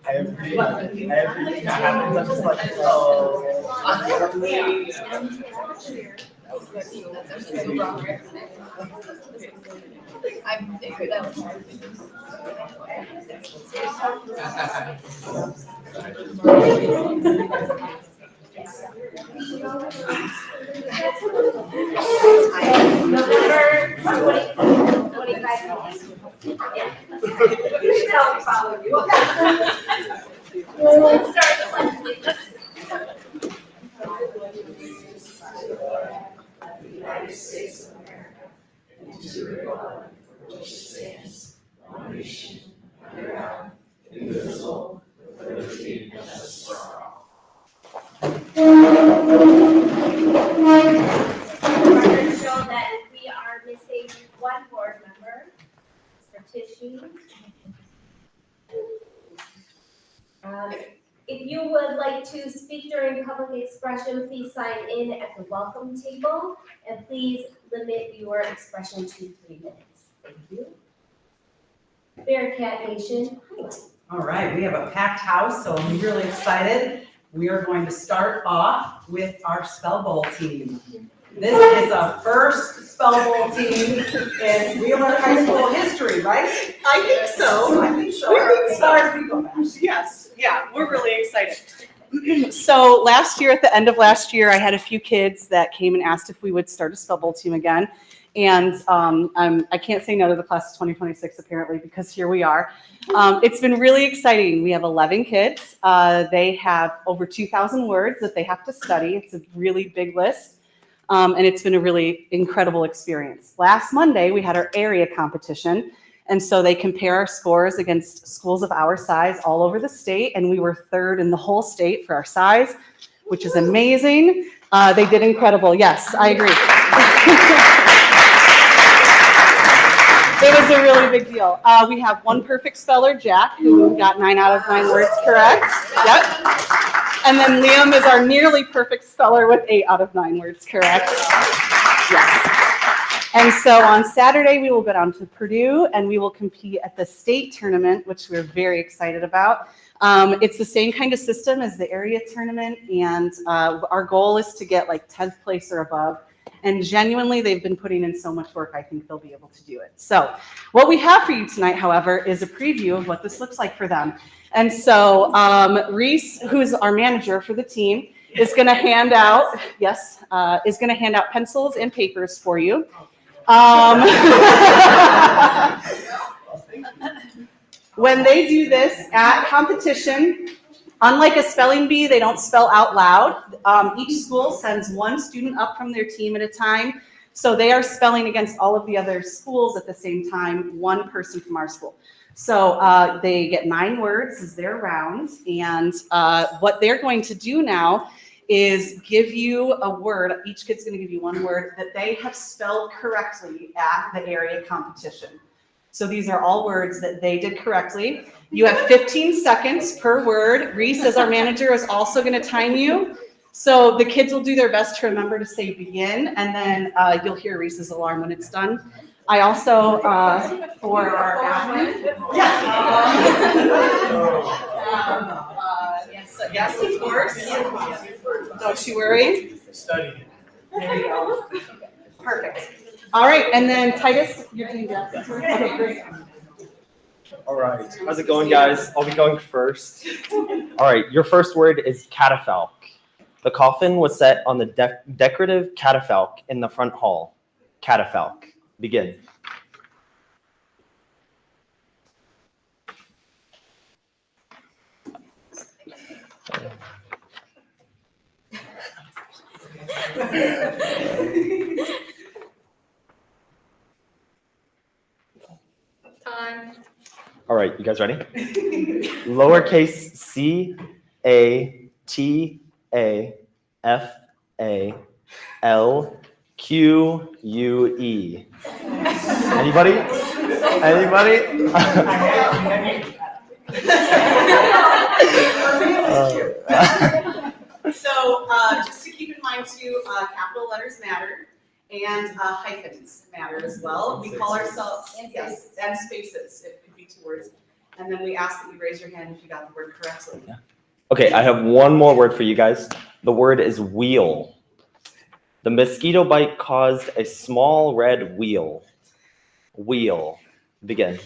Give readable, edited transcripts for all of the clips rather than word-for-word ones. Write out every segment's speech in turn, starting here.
Everything that happens, I'm just like, oh. If you would like to speak during public expression, please sign in at the welcome table, and please limit your expression to 3 minutes. Thank you. Bearcat Nation. All right, we have a packed house, so I'm really excited. We are going to start off with our Spell Bowl team. This is our first Spell Bowl team in Wheeler High School history, right? I think so. I think so. We're big Stars people bash. Yes, yeah, we're really excited. So last year, at the end of last year, I had a few kids that came and asked if we would start a Spell Bowl team again. And I can't say no to the class of 2026 apparently, because here we are. It's been really exciting. We have 11 kids. They have over 2,000 words that they have to study. It's a really big list. And it's been a really incredible experience. Last Monday, we had our area competition. And so they compare our scores against schools of our size all over the state. And we were 3rd in the whole state for our size, which is amazing. They did incredible. Yes, I agree. It was a really big deal. We have one perfect speller, Jack, who got 9 out of 9 words correct. Yep. And then Liam is our nearly perfect speller with 8 out of 9 words correct. Yes. And so on Saturday, we will go down to Purdue and we will compete at the state tournament, which we're very excited about. It's the same kind of system as the area tournament, and our goal is to get like 10th place or above. And genuinely, they've been putting in so much work, I think they'll be able to do it. So what we have for you tonight, however, is a preview of what this looks like for them. And so Reese, who's our manager for the team, is going to hand out, is going to hand out pencils and papers for you. When they do this at competition, Unlike a spelling bee, they don't spell out loud. Each school sends one student up from their team at a time. So they are spelling against all of the other schools at the same time, one person from our school. So they get 9 words as their round. And what they're going to do now is give you a word. Each kid's going to give you one word that they have spelled correctly at the area competition. So these are all words that they did correctly. You have 15 seconds per word. Reese, as our manager, is also going to time you. So the kids will do their best to remember to say begin, and then you'll hear Reese's alarm when it's done. I also, for our admin, yes, of course. Don't you worry. Studying. There you go. Perfect. All right, and then Titus, you're doing that. Okay, great. All right, how's it going, guys? I'll be going first. All right, your first word is catafalque. The coffin was set on the decorative catafalque in the front hall. Catafalque. Begin. Time. All right, you guys ready? Lowercase c, a, t, a, f, a, l, q, u, e. Anybody? Anybody? So just to keep in mind too, capital letters matter and hyphens matter as well. We call ourselves, yes, and spaces, it could be 2 words. And then we ask that you raise your hand if you got the word correctly. Yeah. Okay, I have one more word for you guys. The word is wheel. The mosquito bite caused a small red wheel. Wheel. Begin.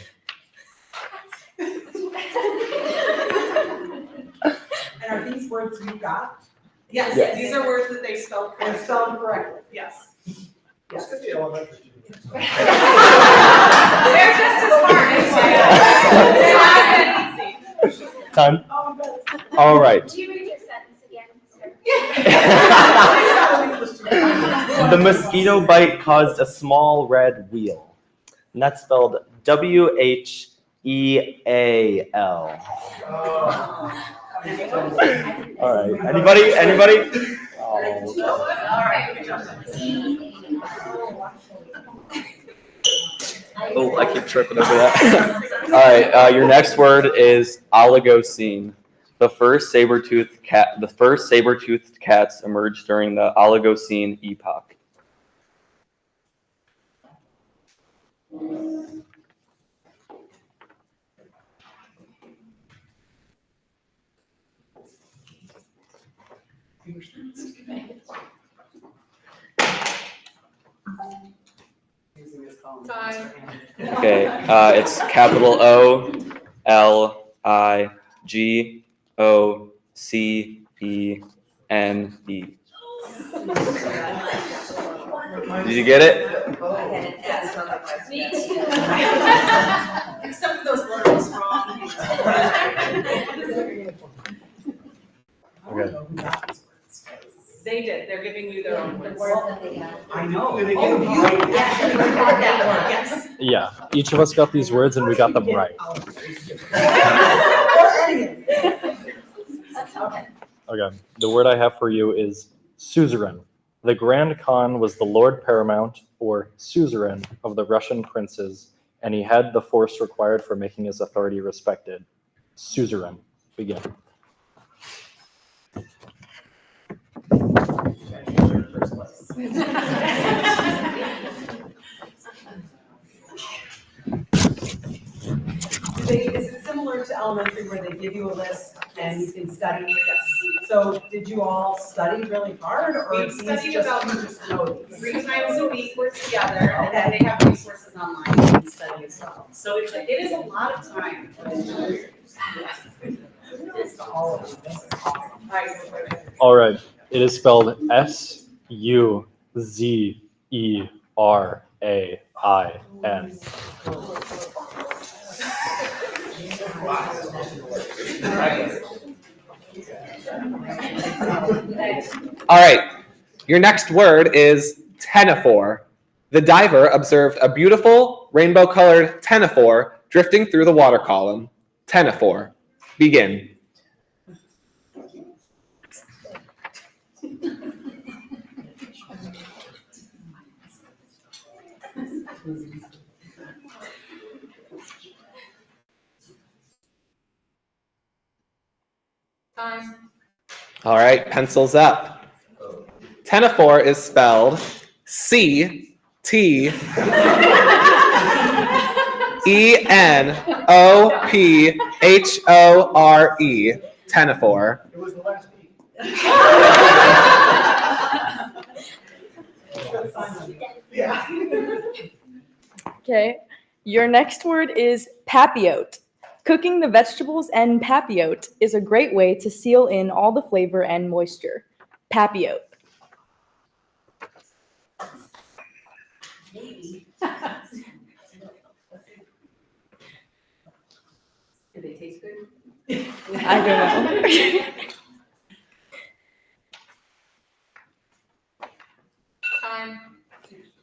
And are these words you got? Yes, Yes. these are words that they spelled And correctly. spelled correctly? Yes. This could be elementary students. They're just as smart. Time. All right. Do you read your sentence again, sir? The mosquito bite caused a small red wheel. And that's spelled W-H-E-A-L. All right. Anybody? Anybody? Oh. All right. Oh, I keep tripping over that. All right, your next word is Oligocene. The first saber-toothed cats emerged during the Oligocene epoch. Time. Okay, it's capital O-L-I-G-O-C-E-N-E. Did you get it? Me too. Except for those letters wrong. Okay. They did, they're giving you their own The words. words that they got. I know. Did they Oh, give you- you- Yeah, you got that word. Yes. Yeah, each of us got these words and we got them right. Okay. Okay, the word I have for you is suzerain. The Grand Khan was the Lord Paramount, or suzerain, of the Russian princes, and he had the force required for making his authority respected. Suzerain. Begin. Is it similar to elementary where they give you a list and you can study? Yes. So did you all study really hard or We've these studied just, about you just know these? 3 times a week we're together, and then they have resources online you can study as well. So it is a lot of time. It's all of them. This is awesome. All right, it is spelled S-U-Z-E-R-A-I-N. All right. Your next word is ctenophore. The diver observed a beautiful rainbow-colored ctenophore drifting through the water column. Ctenophore. Begin. Time. All right, pencils up. Ctenophore is spelled C-T-E-N-O-P-H-O-R-E. Ctenophore. It was the last week. Yeah. Okay. Your next word is papillote. Cooking the vegetables en papillote is a great way to seal in all the flavor and moisture. Papillote. Do they taste good? I don't know. Time.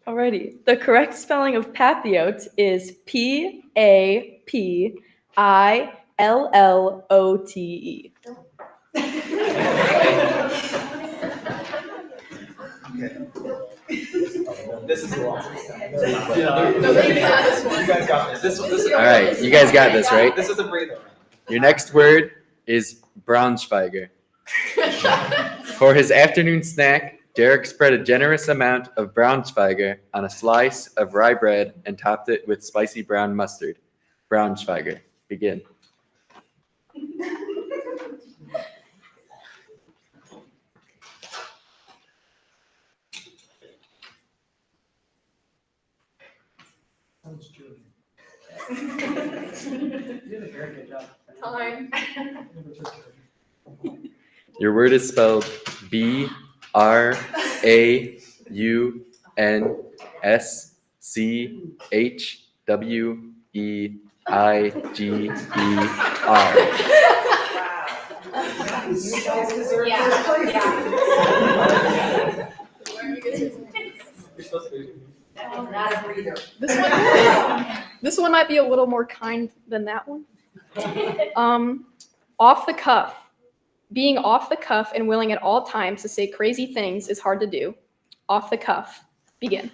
Alrighty. The correct spelling of papillote is P-A-P-I-L-L-O-T-E. This is the one. You guys got this. All right, you guys got this, right? This is a breather. Your next word is Braunschweiger. For his afternoon snack, Derek spread a generous amount of Braunschweiger on a slice of rye bread and topped it with spicy brown mustard. Braunschweiger. Begin. Time. Your word is spelled B-R-A-U-N-S-C-H-W-E-I-G-E-R. This one might be a little more kind than that one. Off the cuff. Being off the cuff and willing at all times to say crazy things is hard to do. Off the cuff. Begin.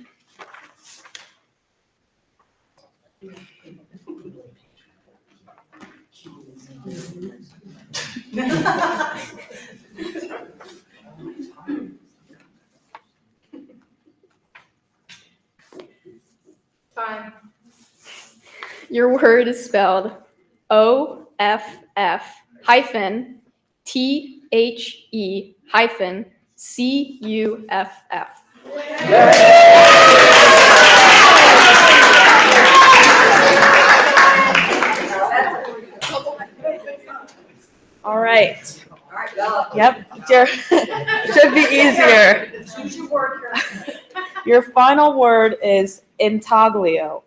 Time. Your word is spelled O-F-F hyphen T-H-E hyphen C-U-F-F. All right. Yep. Should be easier. Your final word is intaglio.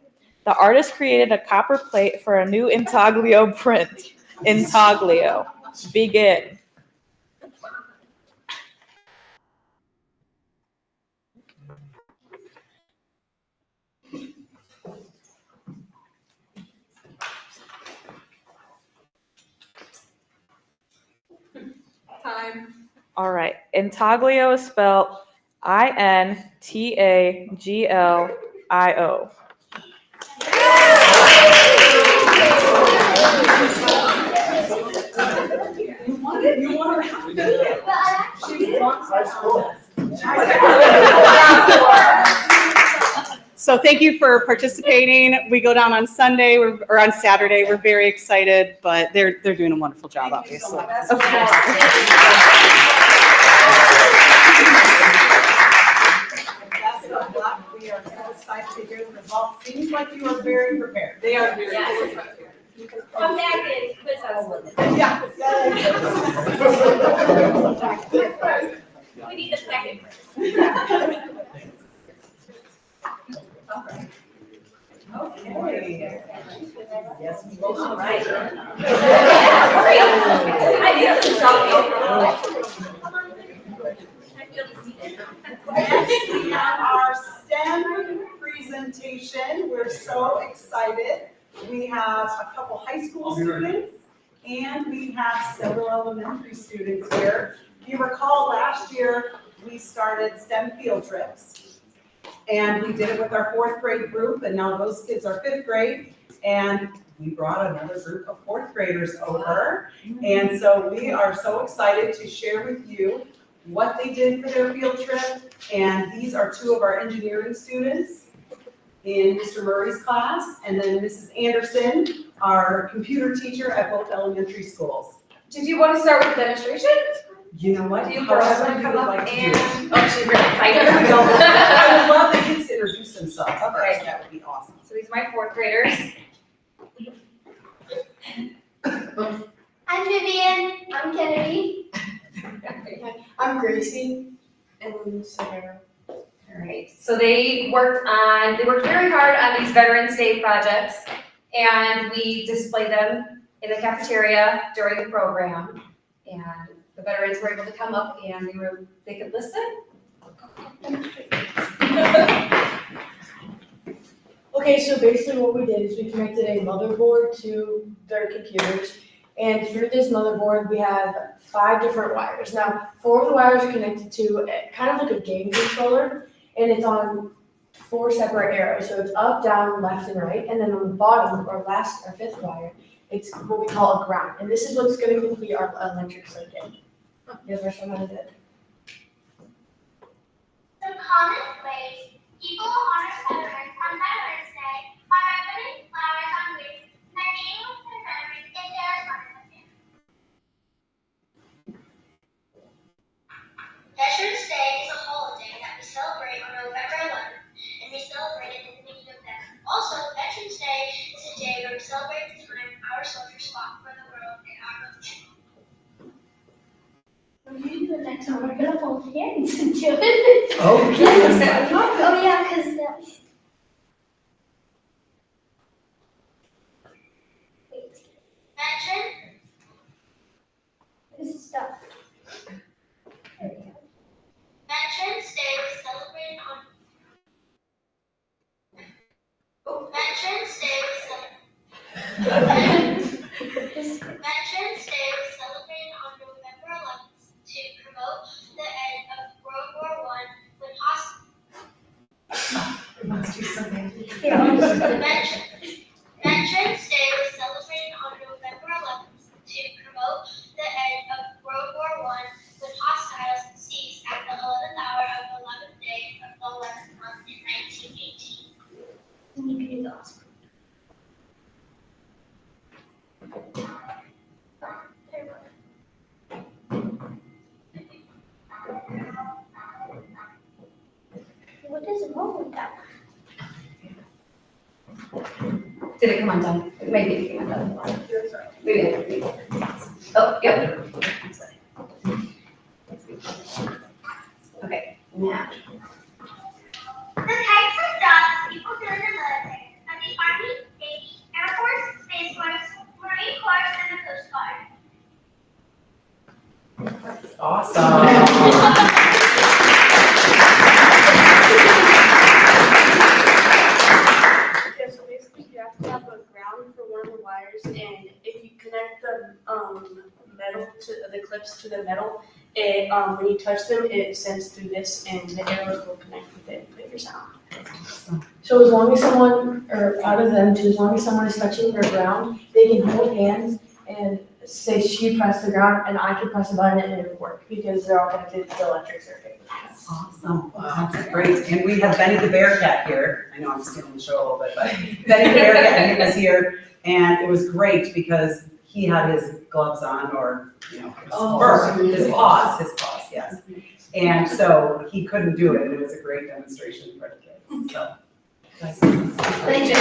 The artist created a copper plate for a new intaglio print. Intaglio. Begin. Time. All right. Intaglio is spelled I-N-T-A-G-L-I-O. So thank you for participating. We go down on Sunday or on Saturday. We're very excited, but they're doing a wonderful job, obviously. Of course. We are so excited to hear the results. Seems like you are very prepared. They are very prepared. Come back and quiz us with it. Yeah. We need the second first. Okay. Yes, we will. All right. I Next, we have our STEM presentation. We're so excited. We have a couple high school students and we have several elementary students here. If you recall, last year we started STEM field trips. And we did it with our 4th grade group, and now those kids are 5th grade. And we brought another group of 4th graders over. And so we are so excited to share with you what they did for their field trip. And these are 2 of our engineering students in Mr. Murray's class, and then Mrs. Anderson, our computer teacher at both elementary schools. Did you want to start with the demonstration? You know what? Do you girls However want to you come would up like to do and, it. oh, she's really There we go. excited. I would love the kids to introduce themselves first. Okay. That would be awesome. So these are my 4th graders. I'm Vivian. I'm Kennedy. I'm Gracie. And Sarah. All right. So they worked very hard on these Veterans Day projects, and we displayed them in the cafeteria during the program. And the veterans were able to come up and they could listen. Okay, so basically what we did is we connected a motherboard to their computers, and through this motherboard we have 5 different wires. Now, 4 of the wires are connected to kind of like a game controller, and it's on 4 separate arrows. So it's up, down, left, and right, and then on the bottom, our 5th wire, it's what we call a ground, and this is what's going to complete our electric circuit. You guys know how to do it? Some common ways people honor veterans on Veterans Day are by putting flowers on roofs and by being with their veterans if they are part of the family. Veterans Day is a holiday that we celebrate on November 11th, and we celebrate it in the beginning of November. Also, Veterans Day is a day where we celebrate the time our soldiers fought for the world and our country. When you do the next one, we're gonna hold hands and do it. Okay. Oh, yeah, because that's. Wait. Veteran, This is stuff. There we go. Veterans Day was celebrated on. Veterans Day was celebrated. Veterans Day was celebrated on November 11th to promote the end of World War I when Veterans Day was celebrated on November 11th to promote the end of World War I when hostiles ceased at the 11th hour of the 11th day of the 11th month in 1918. And you can do the last one. What is wrong with that? Did it come undone? Maybe it came undone. Maybe. Oh, yep. Okay, now. The types of jobs people do in the military are the Army, Navy, Air Force, Space Force, Marine Corps, and the Coast Guard. Awesome. Yeah, so basically you have to have a ground for one of the wires, and if you connect the metal to the clips to the metal, it when you touch them, it sends through this, and the arrows will connect with it and figures out. So as long as someone, or out of them too, as long as someone is touching their ground, they can hold hands and say she pressed the ground, and I can press a button and it will work because they're all connected to the electric circuit. Awesome. That's great. And we have Benny the Bearcat here. I know I'm stealing the show a little bit, but Benny the Bearcat was here, and it was great because he had his gloves on, or, you know, his paws, yes. And so he couldn't do it, and it was a great demonstration for the kids, so. Thank you.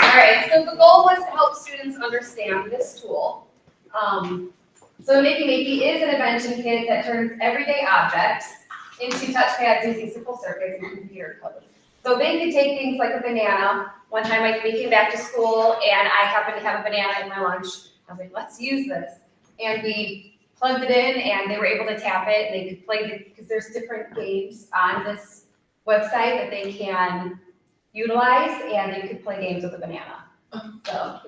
All right, so the goal was to help students understand this tool. So Makey Makey is an invention kit that turns everyday objects into touchpads using simple circuits and computer code. So they could take things like a banana. One time we came back to school and I happened to have a banana in my lunch. I was like, let's use this. And we plugged it in and they were able to tap it. And they could play because there's different games on this website that they can utilize, and they could play games with a banana. So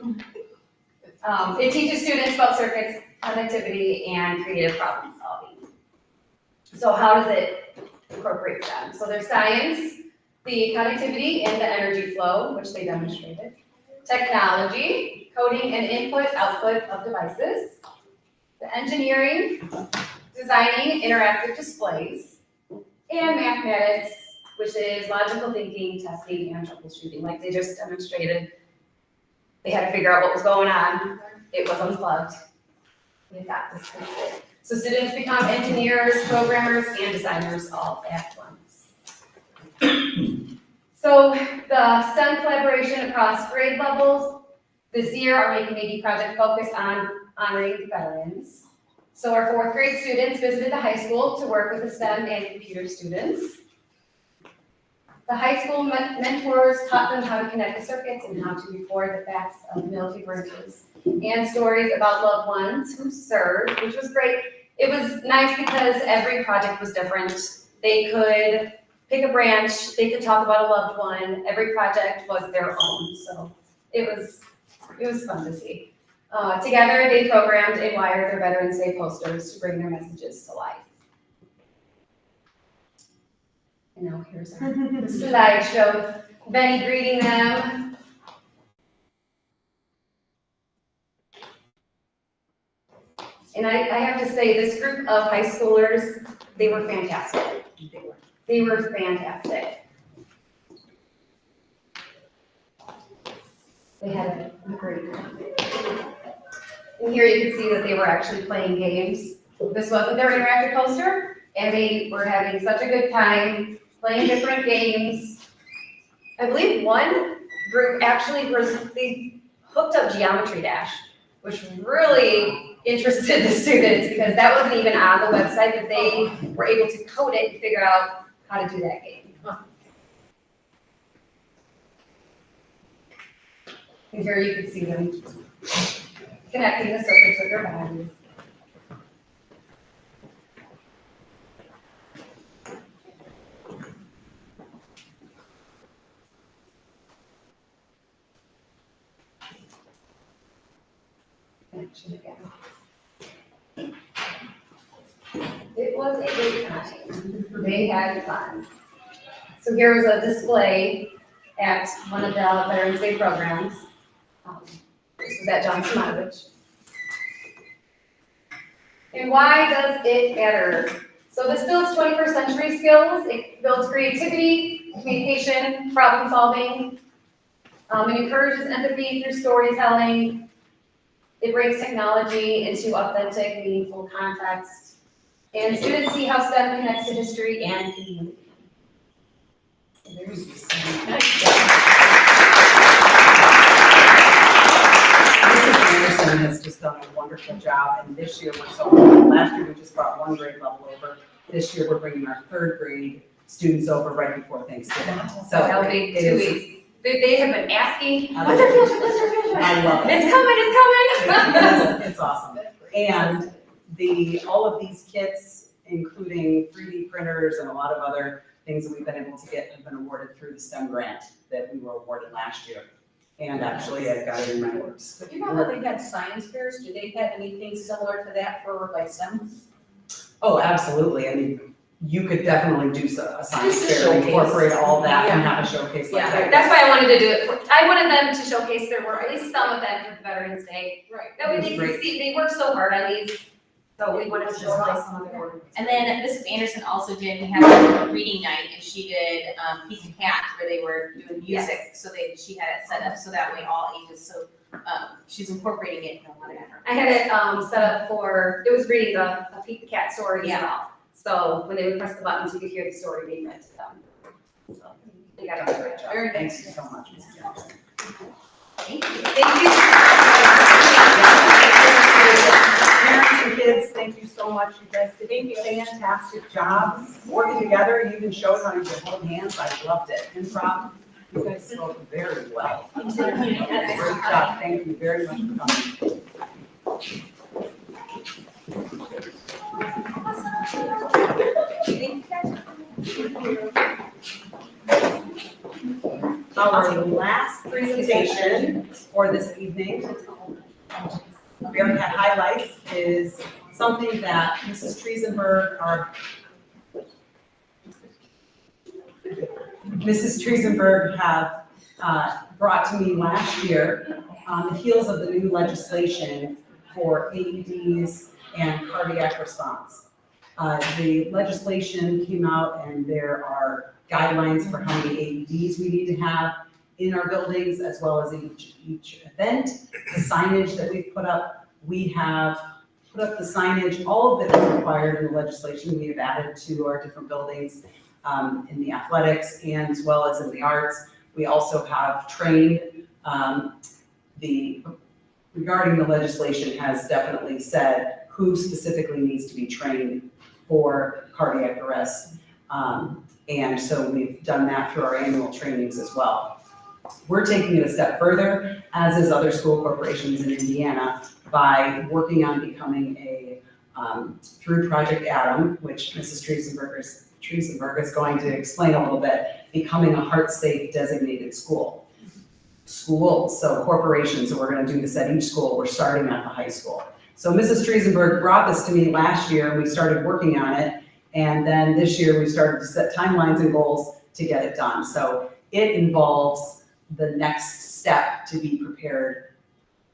it teaches students about circuits, connectivity, and creative problem solving. So how does it incorporate them? So there's science, the connectivity and the energy flow, which they demonstrated, technology, coding and input, output of devices, the engineering, designing interactive displays, and mathematics, which is logical thinking, testing, and troubleshooting. Like they just demonstrated, they had to figure out what was going on. It was unplugged. It got disconnected. So students become engineers, programmers, and designers all at once. So the STEM collaboration across grade levels this year are making a project focused on honoring veterans. So our 4th grade students visited the high school to work with the STEM and computer students. The high school mentors taught them how to connect the circuits and how to record the facts of military branches and stories about loved ones who served, which was great. It was nice because every project was different. They could pick a branch, they could talk about a loved one. Every project was their own, so it was fun to see. Together, they programmed and wired their Veterans Day posters to bring their messages to life. And now here's our slideshow. Benny greeting them. And I have to say, this group of high schoolers, they were fantastic. They were fantastic. They had a great time. And here you can see that they were actually playing games. This wasn't their interactive poster, and they were having such a good time playing different games. I believe one group actually they hooked up Geometry Dash, which really interested the students because that wasn't even on the website, but they were able to code it and figure out how to do that game. And here you can see them connecting the circuits with their bodies. Connection again. It was a great time. They had fun. So here was a display at one of the Veterans Day programs. This was at John Simonovich. And why does it matter? So this builds 21st century skills. It builds creativity, communication, problem solving. It encourages empathy through storytelling. It brings technology into authentic, meaningful context. And students see how STEM connects to history and community. Mrs. Anderson has just done a wonderful job, and this year we're so lucky. Last year we just brought 1 grade level over. This year we're bringing our 3rd grade students over right before Thanksgiving. So that'll be 2 weeks. They have been asking, what's our future, what's our future? I love it. It's coming. It's awesome. And all of these kits, including 3D printers and a lot of other things that we've been able to get, have been awarded through the STEM grant that we were awarded last year. And actually, I've got it in my works. But you know how they've had science fairs? Do they have anything similar to that for like STEM? Oh, absolutely. I mean, you could definitely do a science Just a fair, showcase. incorporate all that and have a showcase like Yeah, that. that's why I wanted to do it. I wanted them to showcase their work, at least some of them for Veterans Day. Right. That way they can see, they work so hard on these. So we wanted to showcase some of their work. And then Mrs. Anderson also we had a reading night, and she did Peace and Cat, where they were doing music. Yes. So she had it set up so that way all ages. So she's incorporating it in a lot of different. I had it set up for, it was reading the Pete the Cat story as well. So when they would press the buttons, you could hear the story being read to them. So they got a great job. Thank you so much, Ms. Johnson. Thank you. Thank you. Parents and kids, thank you so much. You guys did a fantastic job working together. You even showed how you could hold hands. I loved it. Improv, you guys spoke very well. Great job. Thank you very much for coming. Our last presentation for this evening, we already had highlights, is something that Mrs. Triesenberg have brought to me last year on the heels of the new legislation for AEDs and cardiac response. The legislation came out and there are guidelines for how many AEDs we need to have in our buildings, as well as each event. The signage that we've put up, we have put up the signage, all of it is required in the legislation. We have added to our different buildings in the athletics and as well as in the arts. We also have trained, regarding the legislation has definitely said who specifically needs to be trained for cardiac arrest. And so we've done that through our annual trainings as well. We're taking it a step further, as is other school corporations in Indiana, by working on becoming a, through Project Adam, which Mrs. Triesenberg is going to explain a little bit, becoming a heart-safe designated school. Schools, so corporations, so we're going to do this at each school. We're starting at the high school. So Mrs. Triesenberg brought this to me last year, and we started working on it. And then this year, we started to set timelines and goals to get it done. So it involves the next step to be prepared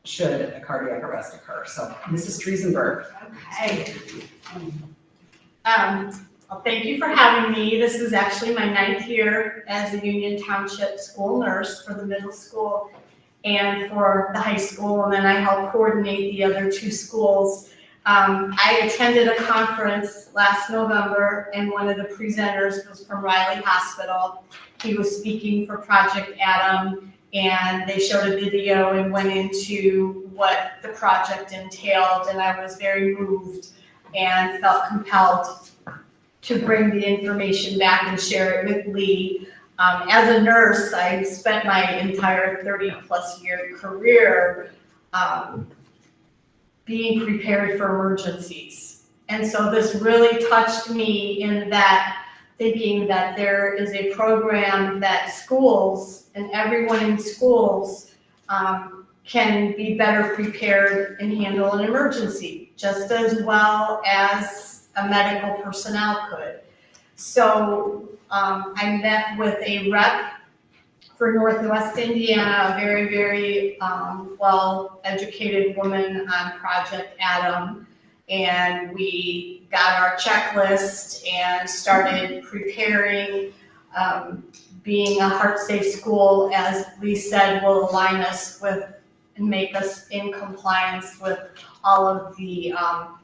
should a cardiac arrest occur. So Mrs. Triesenberg. Okay. Well, thank you for having me. This is actually my 9th year as a Union Township school nurse for the middle school and for the high school, and then I help coordinate the other 2 schools. I attended a conference last November, and one of the presenters was from Riley Hospital. He was speaking for Project Adam, and they showed a video and went into what the project entailed, and I was very moved and felt compelled to bring the information back and share it with Lee. As a nurse, I spent my entire 30-plus year career being prepared for emergencies. And so this really touched me in that, thinking that there is a program that schools and everyone in schools can be better prepared and handle an emergency just as well as a medical personnel could. So I met with a rep for Northwest Indiana, a very, very well-educated woman on Project Adam, and we got our checklist and started preparing. Being a heart-safe school, as Lee said, will align us with and make us in compliance with all of the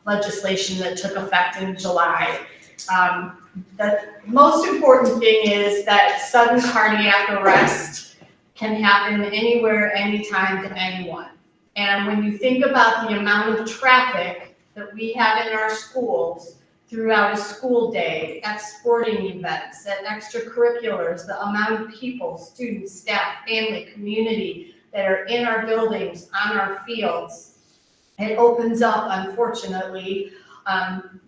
legislation that took effect in July. The most important thing is that sudden cardiac arrest can happen anywhere, anytime to anyone. And when you think about the amount of traffic that we have in our schools throughout a school day, at sporting events, at extracurriculars, the amount of people, students, staff, family, community that are in our buildings, on our fields, it opens up, unfortunately,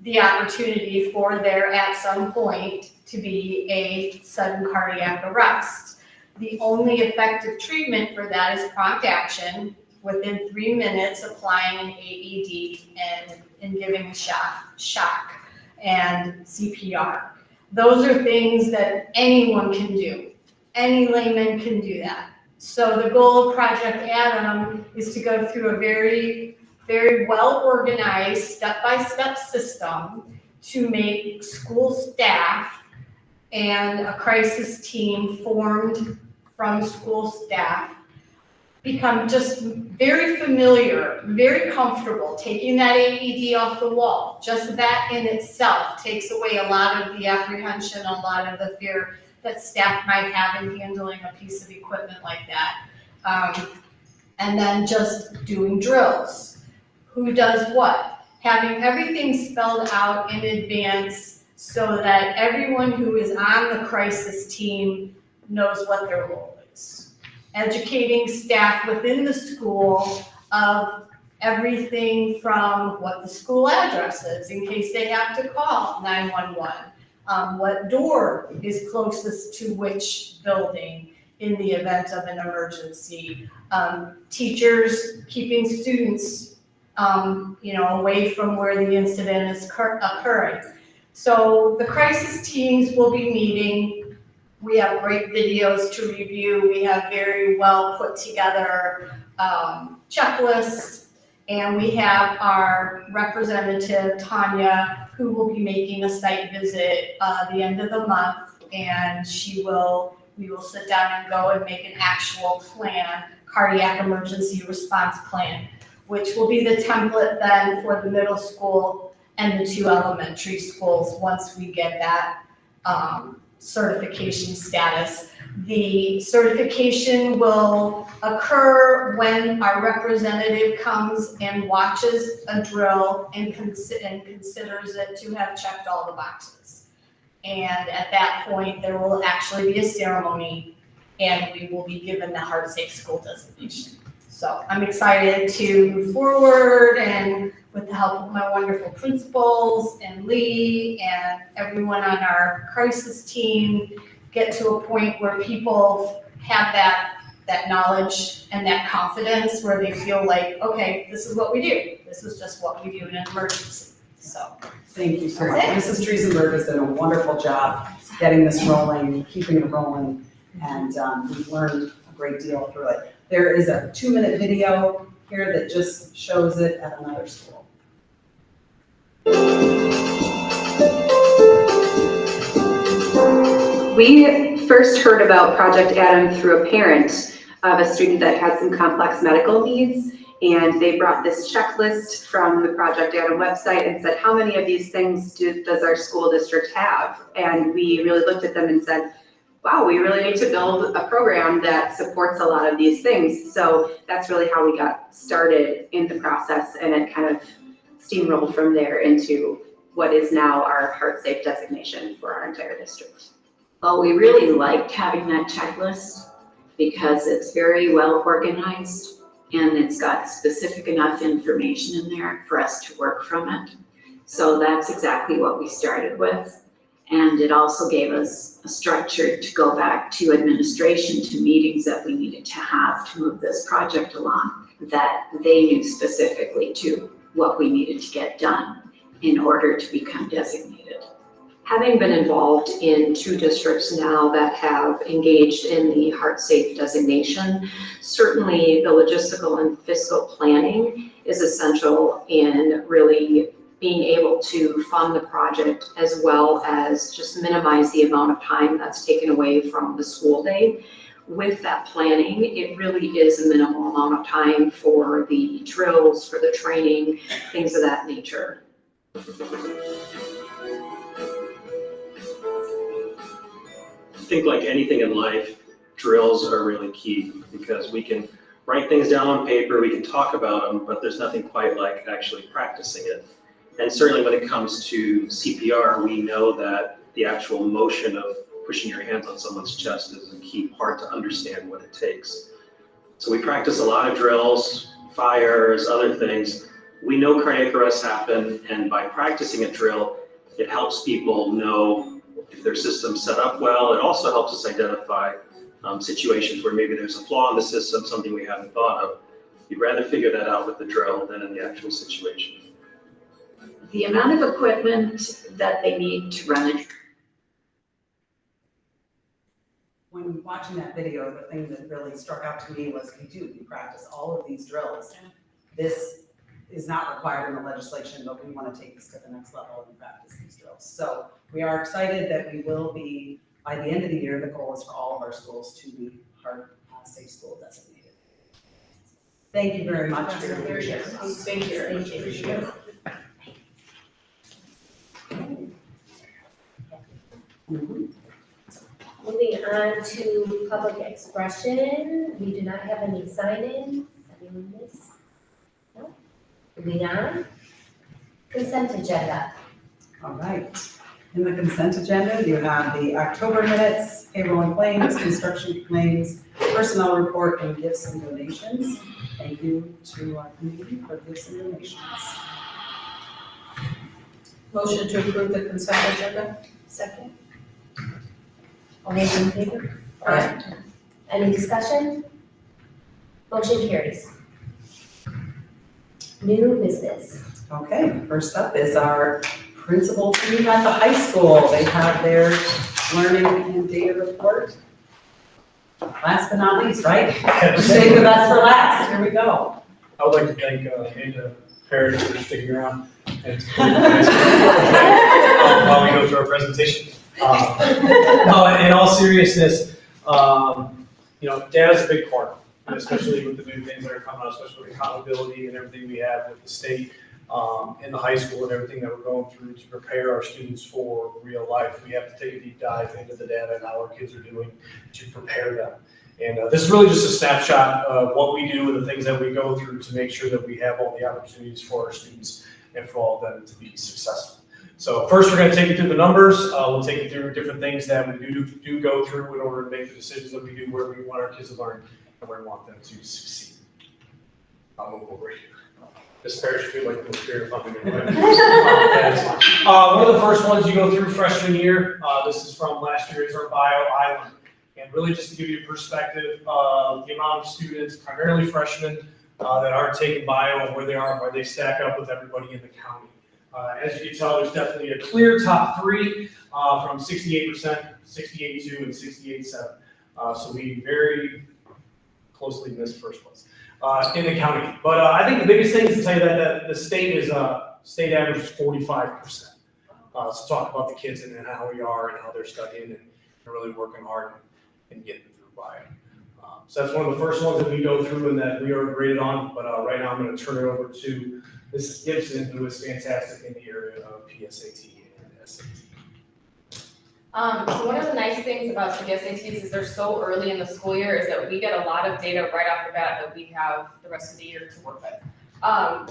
the opportunity for there at some point to be a sudden cardiac arrest. The only effective treatment for that is prompt action, within 3 minutes applying an AED and giving a shock and CPR. Those are things that anyone can do. Any layman can do that. So the goal of Project Adam is to go through a very, very well-organized step-by-step system to make school staff and a crisis team formed from school staff become just very familiar, very comfortable taking that AED off the wall. Just that in itself takes away a lot of the apprehension, a lot of the fear that staff might have in handling a piece of equipment like that. And then just doing drills. Who does what? Having everything spelled out in advance so that everyone who is on the crisis team knows what their role is. Educating staff within the school of everything from what the school address is in case they have to call 911, what door is closest to which building in the event of an emergency. Teachers keeping students, away from where the incident is occurring. So the crisis teams will be meeting. We have great videos to review. We have very well put together checklists. And we have our representative, Tanya, who will be making a site visit the end of the month. And we will sit down and go and make an actual plan, cardiac emergency response plan, which will be the template then for the middle school and the 2 elementary schools once we get that certification status. The certification will occur when our representative comes and watches a drill and considers it to have checked all the boxes. And at that point, there will actually be a ceremony and we will be given the Heart Safe School designation. So I'm excited to move forward, and with the help of my wonderful principals and Lee and everyone on our crisis team, get to a point where people have that knowledge and that confidence where they feel like, okay, this is what we do. This is just what we do in an emergency. So Thank you so much. Mrs. Triesenberg has done a wonderful job getting this rolling, keeping it rolling, and we've learned a great deal through it. There is a 2-minute video here that just shows it at another school. We first heard about Project Adam through a parent of a student that had some complex medical needs, and they brought this checklist from the Project Adam website and said, how many of these things does our school district have? And we really looked at them and said, wow, we really need to build a program that supports a lot of these things. So that's really how we got started in the process, and it kind of steamrolled from there into what is now our Heart Safe designation for our entire district. Well, we really liked having that checklist because it's very well organized and it's got specific enough information in there for us to work from it. So that's exactly what we started with. And it also gave us a structure to go back to administration, to meetings that we needed to have to move this project along, that they knew specifically to what we needed to get done in order to become designated. Having been involved in 2 districts now that have engaged in the Heart Safe designation, certainly the logistical and fiscal planning is essential in really being able to fund the project, as well as just minimize the amount of time that's taken away from the school day. With that planning, it really is a minimal amount of time for the drills, for the training, things of that nature. I think like anything in life, drills are really key, because we can write things down on paper, we can talk about them, but there's nothing quite like actually practicing it. And certainly when it comes to CPR, we know that the actual motion of pushing your hands on someone's chest is a key part to understand what it takes. So we practice a lot of drills, fires, other things. We know cardiac arrests happen, and by practicing a drill, it helps people know if their system's set up well. It also helps us identify situations where maybe there's a flaw in the system, something we haven't thought of. You'd rather figure that out with the drill than in the actual situation. The amount of equipment that they need to run it. When watching that video, the thing that really struck out to me was we practice all of these drills. This is not required in the legislation, but we want to take this to the next level and practice these drills. So we are excited that we will be, by the end of the year, the goal is for all of our schools to be Heart Safe School designated. Thank you very much for your leadership. Thank you. Thank you. Moving on to public expression, we do not have any sign-ins. Anyone miss? No? Moving on, consent agenda. All right. In the consent agenda, you have the October minutes, payroll and claims, construction claims, personnel report, and gifts and donations. Thank you to our committee for gifts and donations. Motion to approve the consent agenda? Second. All those in favor? Aye. Any discussion? Motion carries. New business. Okay, first up is our principal team at the high school. They have their learning and data report. Last but not least, right? Save the best for last. Here we go. I would like to thank Amanda Parrish for sticking around. And while we go through our presentation. No, in all seriousness, data is a big part, and especially with the new things that are coming out, especially with accountability and everything we have with the state in the high school and everything that we're going through to prepare our students for real life. We have to take a deep dive into the data and how our kids are doing to prepare them. And this is really just a snapshot of what we do and the things that we go through to make sure that we have all the opportunities for our students and for all of them to be successful. So first, we're going to take you through the numbers. We'll take you through different things that we do go through in order to make the decisions that we do, where we want our kids to learn and where we want them to succeed. I'll move over here. This Parrish, if you'd like to hear something. One of the first ones you go through freshman year. This is from last year, is our bio island. And really just to give you a perspective of the amount of students, primarily freshmen, that aren't taking bio and where they are and where they stack up with everybody in the county. As you can tell, there's definitely a clear top three from 68%, 68.2, and 68.7. So we very closely missed first place in the county. But I think the biggest thing is to tell you that the state average is 45%. So talk about the kids and how we are and how they're studying and really working hard and getting through bio. So that's one of the first ones that we go through and that we are graded on. But right now I'm going to turn it over to Mrs. Gibson, who is fantastic in the area of PSAT and SAT. So one of the nice things about the PSATs is they're so early in the school year is that we get a lot of data right off the bat that we have the rest of the year to work with.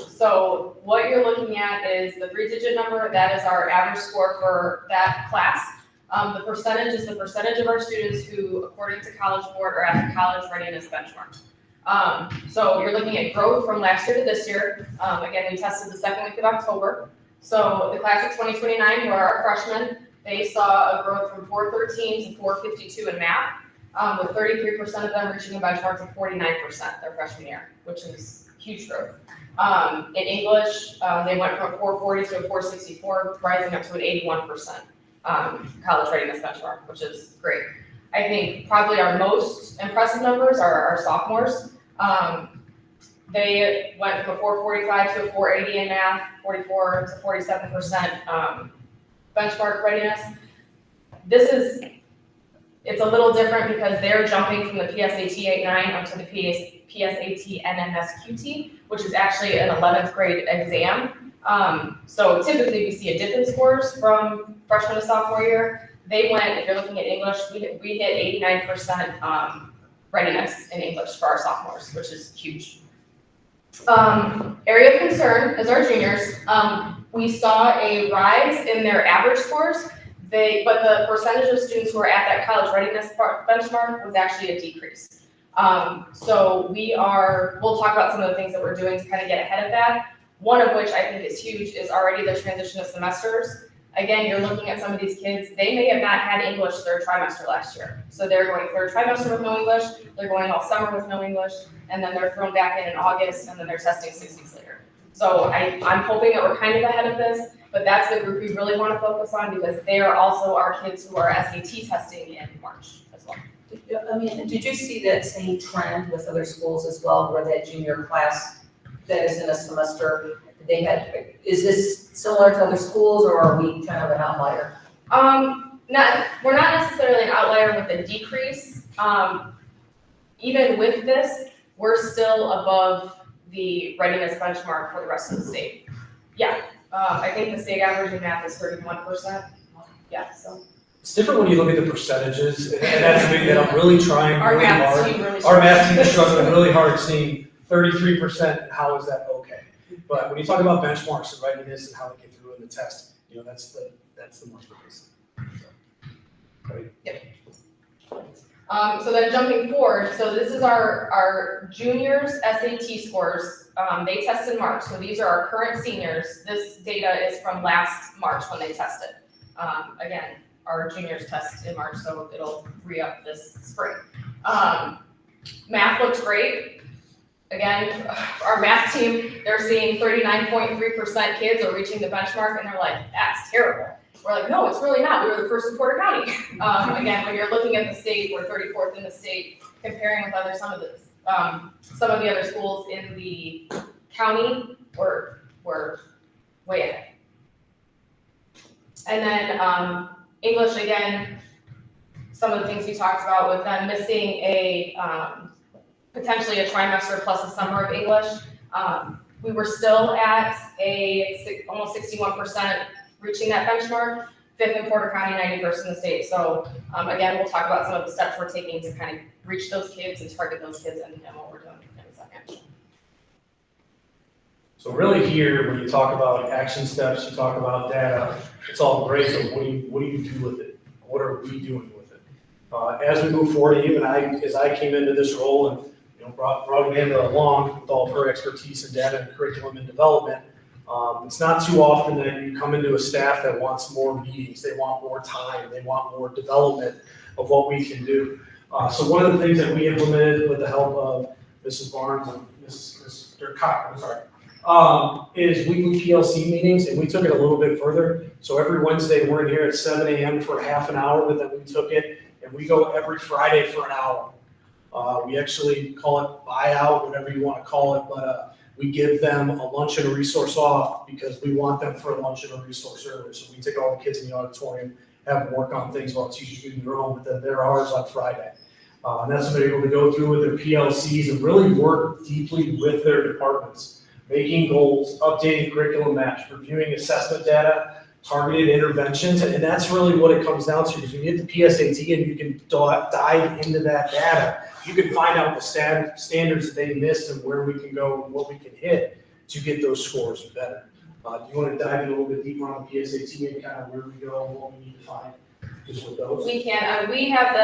So what you're looking at is the 3-digit number. That is our average score for that class. The percentage is the percentage of our students who, according to College Board, are at the college readiness benchmark. So you're looking at growth from last year to this year. Again, we tested the second week of October. So the class of 2029, who are our freshmen, they saw a growth from 413 to 452 in math, with 33% of them reaching a benchmark of 49% their freshman year, which is huge growth. In English, they went from a 440 to a 464, rising up to an 81% college readiness benchmark, which is great. I think probably our most impressive numbers are our sophomores. They went from a 445 to a 480 in math, 44 to 47% benchmark readiness. It's a little different because they're jumping from the PSAT 8.9 up to the PSAT NMSQT, which is actually an 11th grade exam. So typically we see a dip in scores from freshman to sophomore year. They went, if you're looking at English, we hit 89% readiness in English for our sophomores, which is huge. Area of concern is our juniors. We saw a rise in their average scores, but the percentage of students who are at that college readiness benchmark was actually a decrease. So we'll talk about some of the things that we're doing to kind of get ahead of that. One of which I think is huge is already the transition of semesters. Again, you're looking at some of these kids, they may have not had English third trimester last year. So they're going third trimester with no English, they're going all summer with no English, and then they're thrown back in August, and then they're testing 6 weeks later. So I'm hoping that we're kind of ahead of this, but that's the group we really want to focus on because they are also our kids who are SAT testing in March as well. Did you see that same trend with other schools as well, where that junior class that is in a semester, is this similar to other schools, or are we kind of an outlier? We're not necessarily an outlier with a decrease. Even with this, we're still above the readiness benchmark for the rest of the state. Yeah, I think the state average in math is 31%. Yeah, so. It's different when you look at the percentages, and that's the thing that I'm really trying really hard. Our math team is struggling really hard, seeing 33%. How is that okay? But when you talk about benchmarks and readiness and how they get through in the test, that's the most biggest. Right? Yep. So then jumping forward, so this is our juniors SAT scores. They test in March, so these are our current seniors. This data is from last March when they tested. Again, our juniors test in March, so it'll re-up this spring. Math looked great. Again, our math team, they're seeing 39.3% kids are reaching the benchmark, and they're like, that's terrible. We're like, no, it's really not. We were the first in Porter County. Again, when you're looking at the state, we're 34th in the state, comparing with some of the other schools in the county, we're way ahead. And then English, again, some of the things we talked about with them missing potentially a trimester plus a summer of English. We were still at almost 61% reaching that benchmark, 5th in Porter County, 91st in the state. So again, we'll talk about some of the steps we're taking to kind of reach those kids and target those kids and what we're doing in a second. So really here, when you talk about action steps, you talk about data, it's all great, but what do you do with it? What are we doing with it? As we move forward, even as I came into this role and brought Amanda along with all of her expertise in data and curriculum and development, it's not too often that you come into a staff that wants more meetings, they want more time, they want more development of what we can do. So one of the things that we implemented with the help of Mrs. Barnes and Mr. Cock, I'm sorry, is weekly PLC meetings, and we took it a little bit further. So every Wednesday, we're in here at 7 a.m. for half an hour, but then we took it, and we go every Friday for an hour. We actually call it buyout, whatever you want to call it, but we give them a lunch and a resource off because we want them for a lunch and a resource earlier. So we take all the kids in the auditorium, have them work on things while teachers do their own, but then they're ours on Friday. And that's when they're able to go through with their PLCs and really work deeply with their departments, making goals, updating curriculum maps, reviewing assessment data, targeted interventions, and that's really what it comes down to. Because when you get the PSAT and you can dive into that data, you can find out the standards that they missed and where we can go and what we can hit to get those scores better. Do you want to dive in a little bit deeper on the PSAT and kind of where we go and what we need to find just with those? We can. We have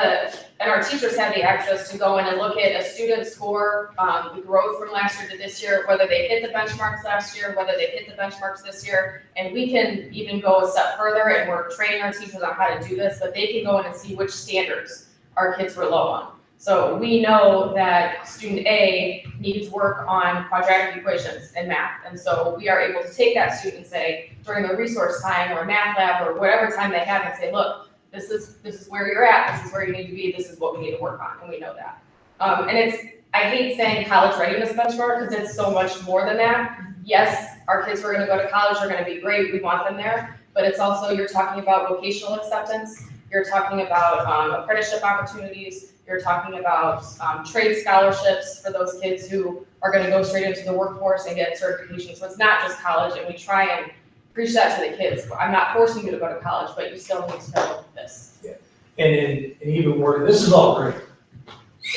and our teachers have the access to go in and look at a student's score, the growth from last year to this year, whether they hit the benchmarks last year, whether they hit the benchmarks this year, and we can even go a step further, and we're training our teachers on how to do this, but they can go in and see which standards our kids were low on. So we know that student A needs work on quadratic equations and math. And so we are able to take that student and say, during the resource time or math lab or whatever time they have, and say, look, this is where you're at, this is where you need to be, this is what we need to work on, and we know that. And I hate saying college readiness benchmark because it's so much more than that. Yes, our kids who are gonna go to college are gonna be great, we want them there, but it's also, you're talking about vocational acceptance, you're talking about apprenticeship opportunities, you're talking about trade scholarships for those kids who are going to go straight into the workforce and get certification. So it's not just college, and we try and preach that to the kids. I'm not forcing you to go to college, but you still need to know this. Yeah. And even more, this is all great.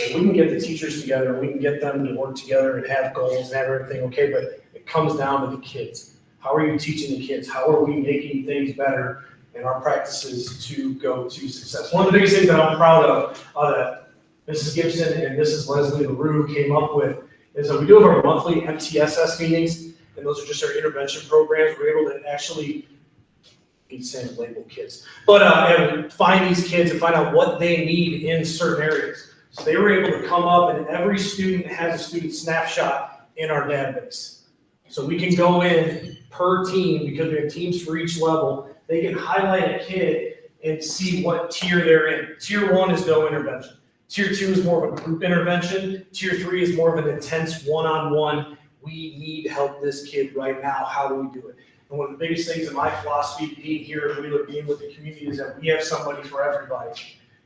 And we can get the teachers together, we can get them to work together and have goals and have everything okay, but it comes down to the kids. How are you teaching the kids? How are we making things better in our practices to go to success? One of the biggest things that I'm proud of that Mrs. Gibson and Mrs. Leslie LaRue came up with is that we do have our monthly MTSS meetings, and those are just our intervention programs. We're able to actually, keep saying label kids, but and find these kids and find out what they need in certain areas. So they were able to come up, and every student has a student snapshot in our database. So we can go in per team, because we have teams for each level. They can highlight a kid and see what tier they're in. Tier 1 is no intervention. Tier 2 is more of a group intervention. Tier 3 is more of an intense one-on-one. We need help this kid right now. How do we do it? And one of the biggest things in my philosophy being here at Wheeler, being with the community, is that we have somebody for everybody.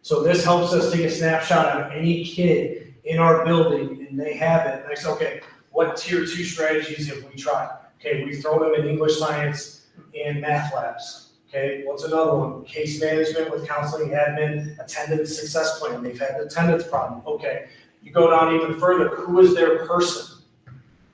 So this helps us take a snapshot of any kid in our building, and they have it. And I say, okay, what tier 2 strategies have we tried? Okay, we've thrown them in English, science, and math labs. Okay, what's another one? Case management with counseling, admin, attendance, success plan. They've had an attendance problem. Okay, you go down even further. Who is their person?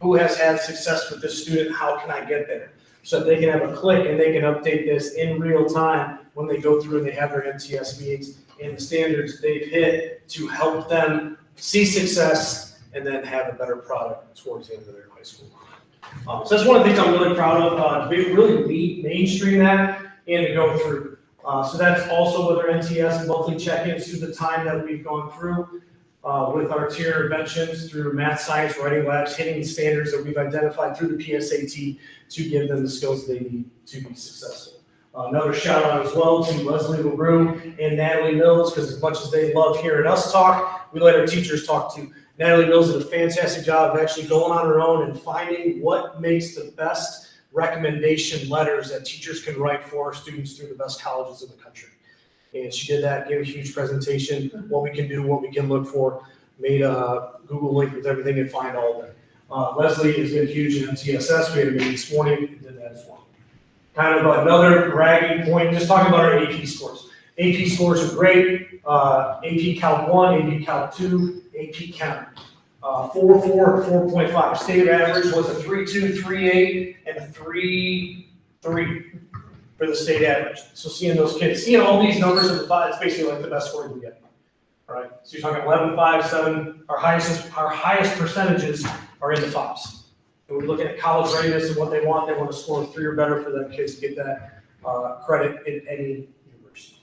Who has had success with this student? How can I get there? So they can have a click and they can update this in real time when they go through and they have their MTS meetings and the standards they've hit to help them see success and then have a better product towards the end of their high school. So that's one of the things I'm really proud of, to really mainstream that and to go through. So that's also with our NTS monthly check-ins through the time that we've gone through with our tier interventions through math, science, writing labs, hitting the standards that we've identified through the PSAT to give them the skills they need to be successful. Another shout out as well to Leslie LaRue and Natalie Mills, because as much as they love hearing us talk, we let our teachers talk too. Natalie Mills did a fantastic job of actually going on her own and finding what makes the best recommendation letters that teachers can write for our students through the best colleges in the country. And she did that, gave a huge presentation, what we can do, what we can look for, made a Google link with everything and find all of it. Leslie has been huge in MTSS. We had a meeting this morning and did that as well. Kind of another bragging point, just talking about our AP scores. AP scores are great. AP Calc 1, AP Calc 2, AP Chem. 4.4 and 4.5. State average was a 3.2, 3.8, and a 3.3 for the state average. So seeing those kids, seeing all these numbers in the five, it's basically like the best score you can get. All right. So you're talking 11, 5, 7. Our highest percentages are in the 5s. And we're looking at college readiness and what they want to score 3 or better for them kids to get that credit in any university.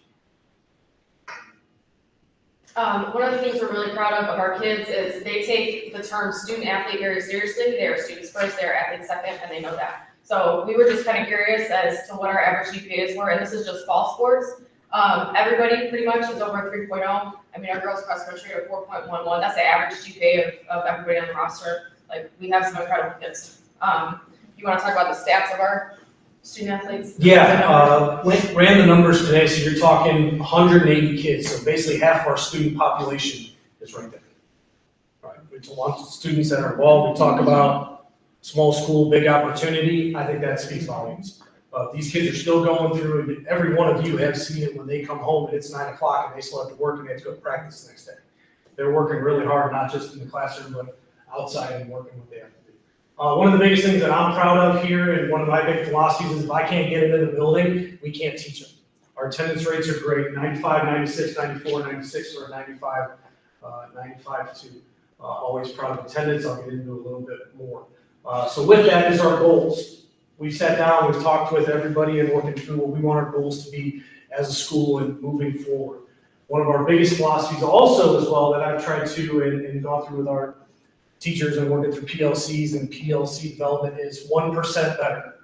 One of the things we're really proud of our kids is they take the term student athlete very seriously. They are students first, they are athletes second, and they know that. So we were just kind of curious as to what our average GPAs were, and this is just fall sports. Everybody pretty much is over a 3.0. I mean, our girls cross country are 4.11. That's the average GPA of everybody on the roster. Like, we have some incredible kids. You want to talk about the stats of our student athletes? Yeah, ran the numbers today, so you're talking 180 kids. So basically half of our student population is right there. Right. It's a lot of students that are involved. We talk about small school, big opportunity. I think that speaks volumes. These kids are still going through it. Every one of you have seen it when they come home and it's 9 o'clock and they still have to work and they have to go to practice the next day. They're working really hard, not just in the classroom, but outside and working what they have to do. One of the biggest things that I'm proud of here, and one of my big philosophies, is if I can't get them in the building, we can't teach them. Our attendance rates are great, 95, 96, 94, 96, or 95, 95 to always proud of attendance. I'll get into a little bit more. So with that is our goals. We've sat down, we've talked with everybody and working through what we want our goals to be as a school and moving forward. One of our biggest philosophies also as well that I've tried to and gone through with our teachers and working through PLCs and PLC development is 1% better.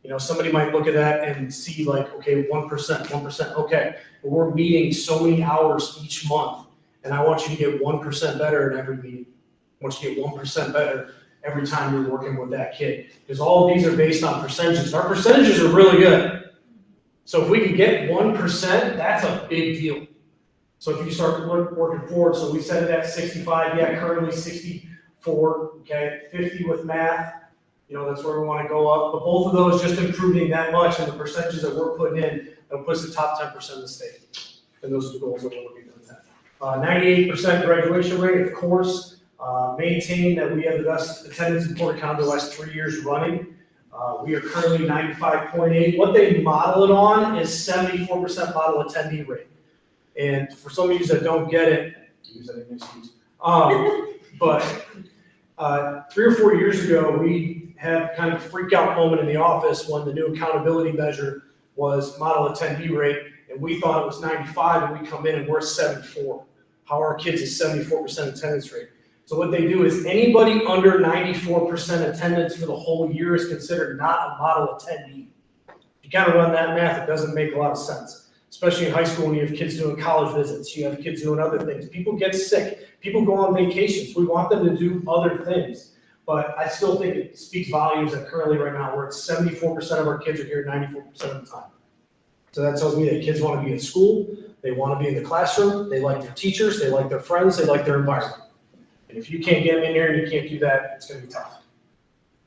You know, somebody might look at that and see like, okay, 1%, okay, but we're meeting so many hours each month, and I want you to get 1% better in every meeting. I want you to get 1% better every time you're working with that kid. Because all of these are based on percentages. Our percentages are really good. So if we can get 1%, that's a big deal. So if you start working forward, so we set it at 65, yeah, currently 64, okay, 50 with math, you know, that's where we want to go up. But both of those just improving that much and the percentages that we're putting in, that'll put us the top 10% of the state. And those are the goals that we're looking at. 98% graduation rate, of course. Maintain that we have the best attendance in Porter County the last 3 years running. We are currently 95.8. What they model it on is 74% model attendee rate. And for some of you that don't get it, use that as an excuse. But 3 or 4 years ago, we had kind of a freak out moment in the office when the new accountability measure was model attendee rate, and we thought it was 95, and we come in and we're 74. How our kids is 74% attendance rate. So what they do is anybody under 94% attendance for the whole year is considered not a model attendee. If you kind of run that math, it doesn't make a lot of sense. Especially in high school when you have kids doing college visits, you have kids doing other things. People get sick, people go on vacations. We want them to do other things. But I still think it speaks volumes that currently right now we're at 74% of our kids are here 94% of the time. So that tells me that kids want to be in school, they want to be in the classroom, they like their teachers, they like their friends, they like their environment. And if you can't get them in here and you can't do that, it's going to be tough.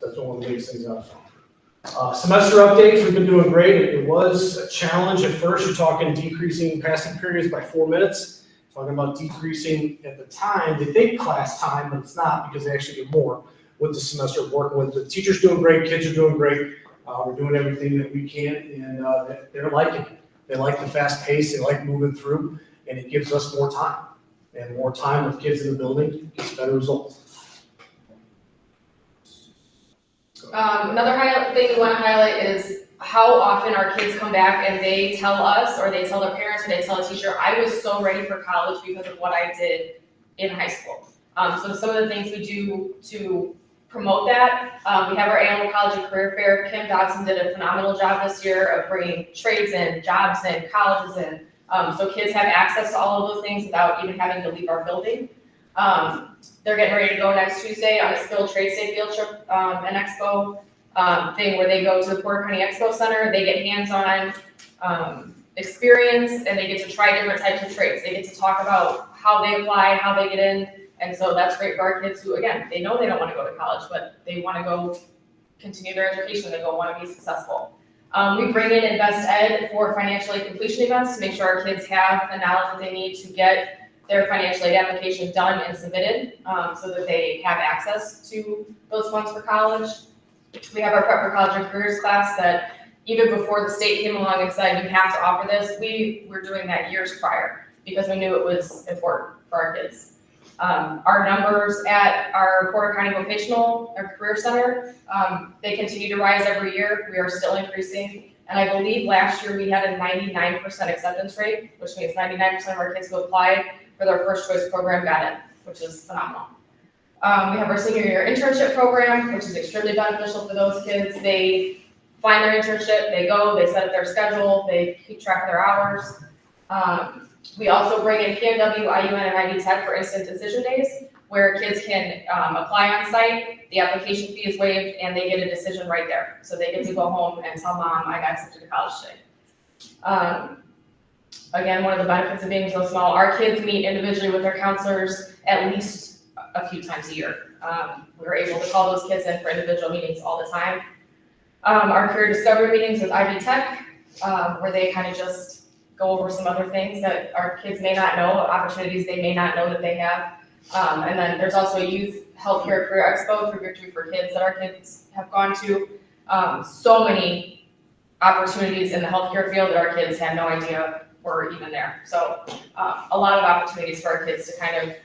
That's one of the biggest things I've found. Semester updates, we've been doing great. It was a challenge at first. You're talking decreasing passing periods by 4 minutes. Talking about decreasing at the time, they think class time, but it's not because they actually get more with the semester working with. The teachers doing great, kids are doing great. We're doing everything that we can, and they're liking it. They like the fast pace, they like moving through, and it gives us more time. And more time with kids in the building gets better results. Another thing we want to highlight is how often our kids come back and they tell us, or they tell their parents, or they tell a teacher, I was so ready for college because of what I did in high school. So some of the things we do to promote that, we have our annual college and career fair. Kim Dodson did a phenomenal job this year of bringing trades in, jobs in, colleges in, so kids have access to all of those things without even having to leave our building. They're getting ready to go next Tuesday on a skilled trades day field trip, an expo thing where they go to the Porter County Expo Center. They get hands-on experience, and they get to try different types of trades. They get to talk about how they apply, how they get in, and so that's great for our kids who, again, they know they don't want to go to college, but they want to go continue their education. They go want to be successful. We bring in Invest Ed for financial aid completion events to make sure our kids have the knowledge that they need to get their financial aid application done and submitted, so that they have access to those funds for college. We have our Prep for College and Careers class that even before the state came along and said you have to offer this, we were doing that years prior because we knew it was important for our kids. Our numbers at our Porter County Vocational Career Center, they continue to rise every year. We are still increasing. And I believe last year we had a 99% acceptance rate, which means 99% of our kids who applied for their first choice program got it, which is phenomenal. We have our senior year internship program, which is extremely beneficial for those kids. They find their internship, they go, they set up their schedule, they keep track of their hours. We also bring in PNW, IUN, and IB Tech for instant decision days, where kids can apply on site, the application fee is waived, and they get a decision right there. So they get to go home and tell mom, I got accepted to college today. Again, one of the benefits of being so small, our kids meet individually with their counselors at least a few times a year. We're able to call those kids in for individual meetings all the time. Our career discovery meetings with IB Tech, where they kind of just go over some other things that our kids may not know, opportunities they may not know that they have. And then there's also a youth healthcare career expo through Victory for Kids that our kids have gone to. So many opportunities in the healthcare field that our kids had no idea were even there. So a lot of opportunities for our kids to kind of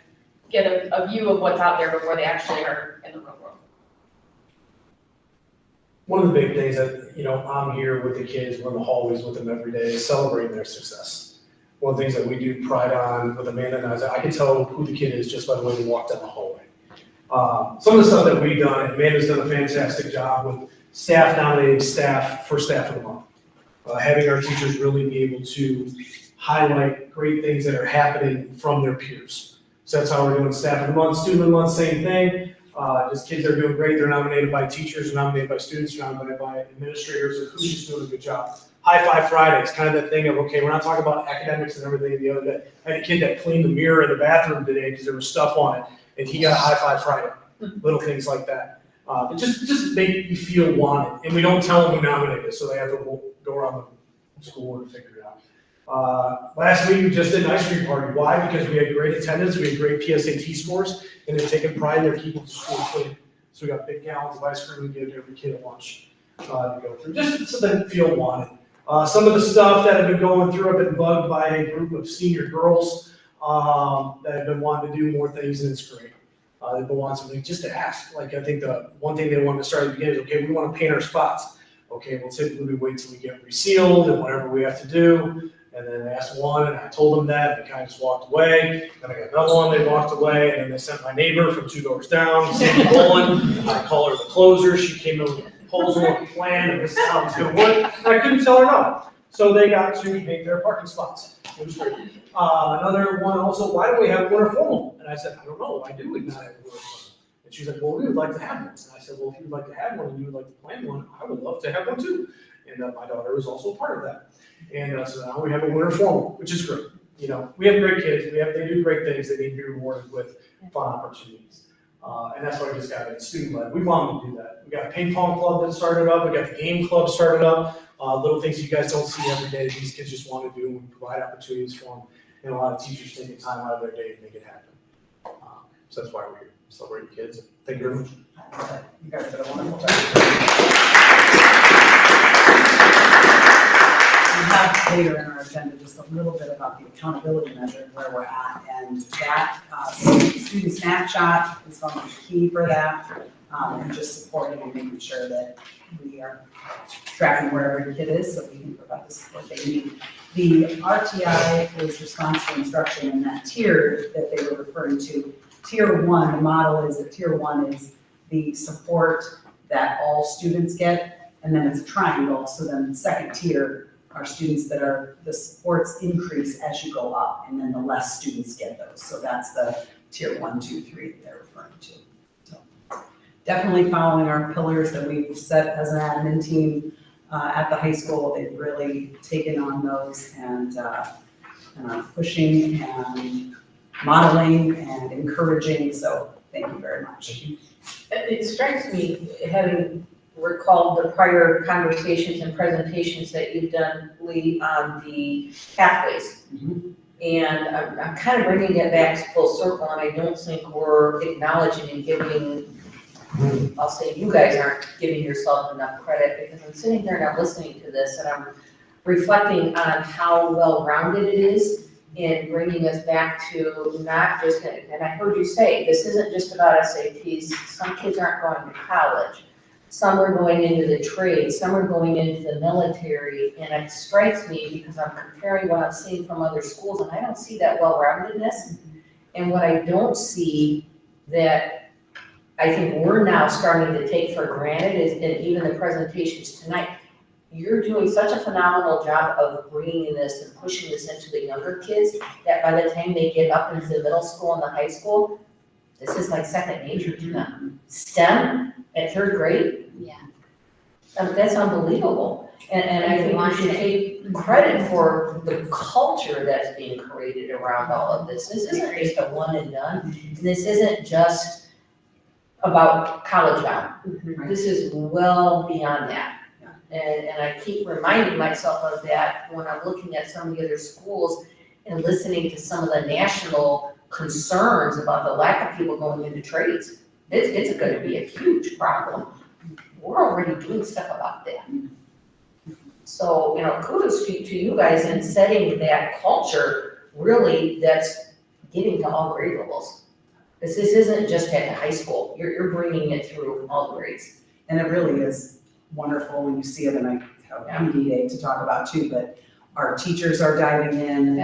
get a view of what's out there before they actually are in the real world. One of the big things that, I'm here with the kids, we're in the hallways with them every day, is celebrating their success. One of the things that we do pride on with Amanda and I is that I can tell who the kid is just by the way they walk down the hallway. Some of the stuff that we've done, and Amanda's done a fantastic job with staff nominating staff for staff of the month. Having our teachers really be able to highlight great things that are happening from their peers. So that's how we're doing staff of the month, student of the month, same thing. Just kids that are doing great, they're nominated by teachers, they're nominated by students, they're nominated by administrators, or who's just doing a good job. High Five Fridays, kind of that thing of, okay, we're not talking about academics and everything the other day. I had a kid that cleaned the mirror in the bathroom today because there was stuff on it, and he got a High Five Friday. Little things like that. Just make you feel wanted, and we don't tell them we nominated us, so they have to go around the school and figure it out. Last week we just did an ice cream party. Why? Because we had great attendance, we had great PSAT scores, and they're taking pride in their keeping the school clean. So we got big gallons of ice cream we give to every kid at lunch to go through, just so they feel wanted. Some of the stuff that I've been going through, I've been bugged by a group of senior girls that have been wanting to do more things, and it's great. They've been wanting something just to ask. Like, I think the one thing they wanted to start at the beginning is, okay, we want to paint our spots. Okay, well, typically we wait till we get resealed and whatever we have to do. And then they asked one, and I told them that, and they kind of just walked away. Then I got another one, they walked away, and then they sent my neighbor from 2 doors down, Sandy Bolin. I call her the closer. She came in with a proposal and a plan, and this is how it's going to work. And I couldn't tell her no. So they got to paint their parking spots. It was great. Another one also, why do we have winter formal? And I said, I don't know. Why do we not have winter formal? And she's like, well, we would like to have one. And I said, well, if you would like to have one and you would like to plan one, I would love to have one too. And my daughter was also part of that. And so now we have a winter formal, which is great. We have great kids. They do great things. They need to be rewarded with fun opportunities. And that's why we just got a student led. We want them to do that. We got a ping pong club that started up. We got the game club started up. Little things you guys don't see every day. These kids just want to do, and we provide opportunities for them. And a lot of teachers taking time out of their day to make it happen. So that's why we're here, celebrating kids. Thank you very much. You guys did a wonderful job. We have later in our agenda just a little bit about the accountability measure and where we're at, and that student snapshot is going to be key for that. and just supporting and making sure that we are tracking where every kid is so we can provide the support they need. The RTI is response to instruction, and that tier that they were referring to, tier 1, the model is that tier 1 is the support that all students get, and then it's a triangle. So then the second tier are students that are, the supports increase as you go up, and then the less students get those. So that's the tier 1, 2, 3 that they're referring to. So definitely following our pillars that we've set as an admin team at the high school. They've really taken on those and pushing and modeling and encouraging. So thank you very much. It strikes me, having recalled the prior conversations and presentations that you've done, Lee, on the pathways. And I'm kind of bringing it back full circle, and I don't think we're acknowledging and giving, I'll say you guys aren't giving yourself enough credit, because I'm sitting there and I'm listening to this and I'm reflecting on how well-rounded it is in bringing us back to not just, and I heard you say, this isn't just about SATs. Some kids aren't going to college. Some are going into the trades, some are going into the military, and it strikes me because I'm comparing what I'm seeing from other schools, and I don't see that well-roundedness. And what I don't see that I think we're now starting to take for granted is, and even the presentations tonight, you're doing such a phenomenal job of bringing this and pushing this into the younger kids that by the time they get up into the middle school and the high school, this is like second nature to them. STEM at 3rd grade? Yeah. That's unbelievable. And I think we should take credit for the culture that's being created around all of this. This isn't just a one and done. This isn't just about college bound. This is well beyond that. And I keep reminding myself of that when I'm looking at some of the other schools and listening to some of the national concerns about the lack of people going into trades. It's going to be a huge problem. We're already doing stuff about that. So, kudos to you guys in setting that culture, really, that's getting to all grade levels. This isn't just at the high school. You're bringing it through all grades. And it really is wonderful when you see it, and I have PD Day to talk about too, but our teachers are diving in.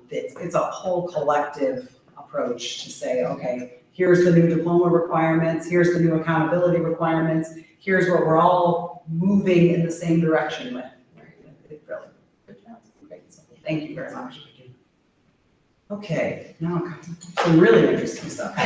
It's a whole collective approach to say, okay, here's the new diploma requirements, here's the new accountability requirements, here's what we're all moving in the same direction with. It really, good job. Great. So thank you very much. Okay, now some really interesting stuff.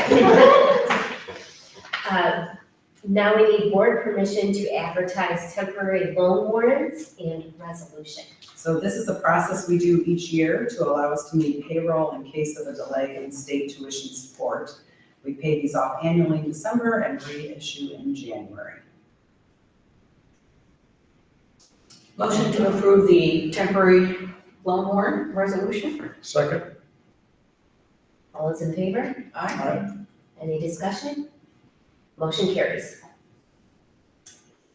Now we need board permission to advertise temporary loan warrants and resolution. So this is a process we do each year to allow us to meet payroll in case of a delay in state tuition support. We pay these off annually in December and reissue in January. Motion to approve the temporary loan warrant resolution. Second. All those in favor? Aye. Any discussion? Motion carries.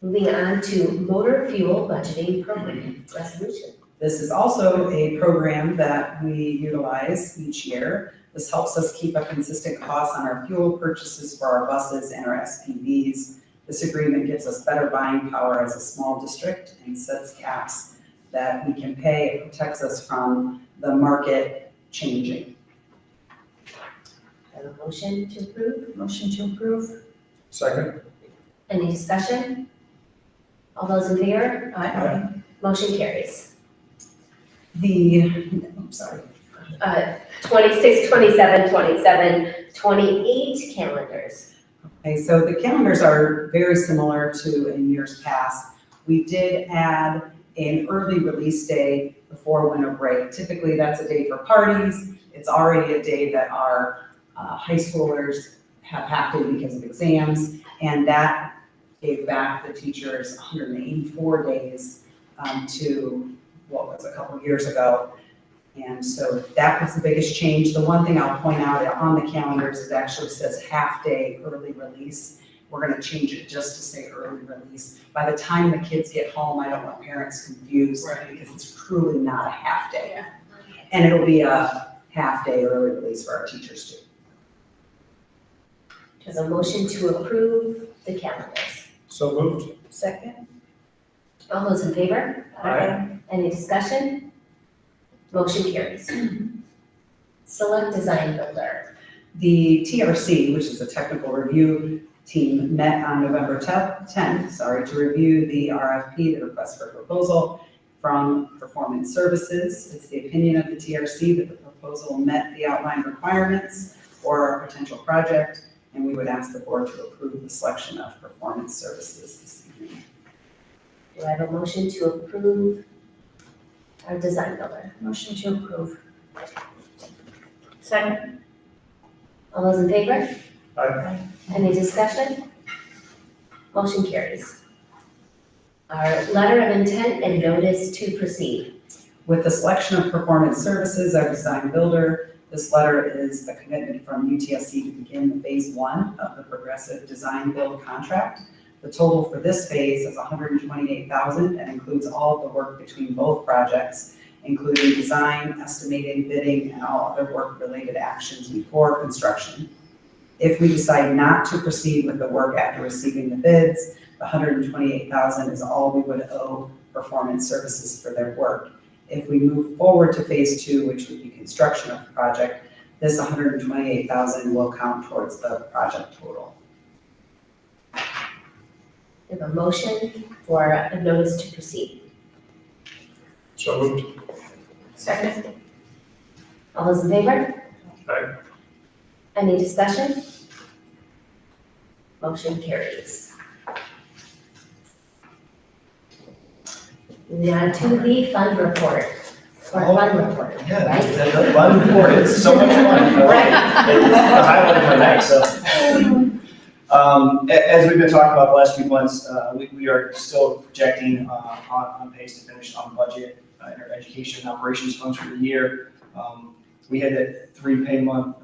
Moving on to motor fuel budgeting program resolution. This is also a program that we utilize each year. This helps us keep a consistent cost on our fuel purchases for our buses and our SPVs. This agreement gives us better buying power as a small district and sets caps that we can pay. It protects us from the market changing. Have a motion to approve? Motion to approve. Second. Any discussion? All those in favor? Aye. Motion carries. I'm sorry. 26, 27, 27, 28 calendars. Okay, so the calendars are very similar to in years past. We did add an early release day before winter break. Typically, that's a day for parties. It's already a day that our high schoolers have half day because of exams, and that gave back the teachers 184 days to what was a couple years ago. And so that was the biggest change. The one thing I'll point out on the calendars is it actually says half day early release. We're going to change it just to say early release. By the time the kids get home, I don't want parents confused because it's truly not a half day. And it'll be a half day early release for our teachers too. There's a motion to approve the calendars. So moved. Second. All those in favor? Aye. Any discussion? Motion carries. Select design builder. The TRC, which is the technical review team, met on November 10th, to review the RFP, the request for proposal from Performance Services. It's the opinion of the TRC that the proposal met the outlined requirements for our potential project, and we would ask the board to approve the selection of Performance Services this evening. Do I have a motion to approve our design builder? Motion to approve. Second. All those in favor? Aye. Any discussion? Motion carries. Our letter of intent and notice to proceed. With the selection of Performance Services, our design builder, this letter is the commitment from UTSC to begin phase 1 of the progressive design build contract. The total for this phase is $128,000 and includes all the work between both projects, including design, estimating, bidding, and all other work-related actions before construction. If we decide not to proceed with the work after receiving the bids, the $128,000 is all we would owe Performance Services for their work. If we move forward to phase 2, which would be construction of the project, this $128,000 will count towards the project total. We have a motion for a notice to proceed. So moved. Second. All those in favor? Aye. Any discussion? Motion carries. Now to the fund report, or fund report, Yeah, right? the fun report, it's so much fun. It's the highlight of my night, so. As we've been talking about the last few months, we are still projecting on pace to finish on budget in our education and operations funds for the year. We had that 3-pay month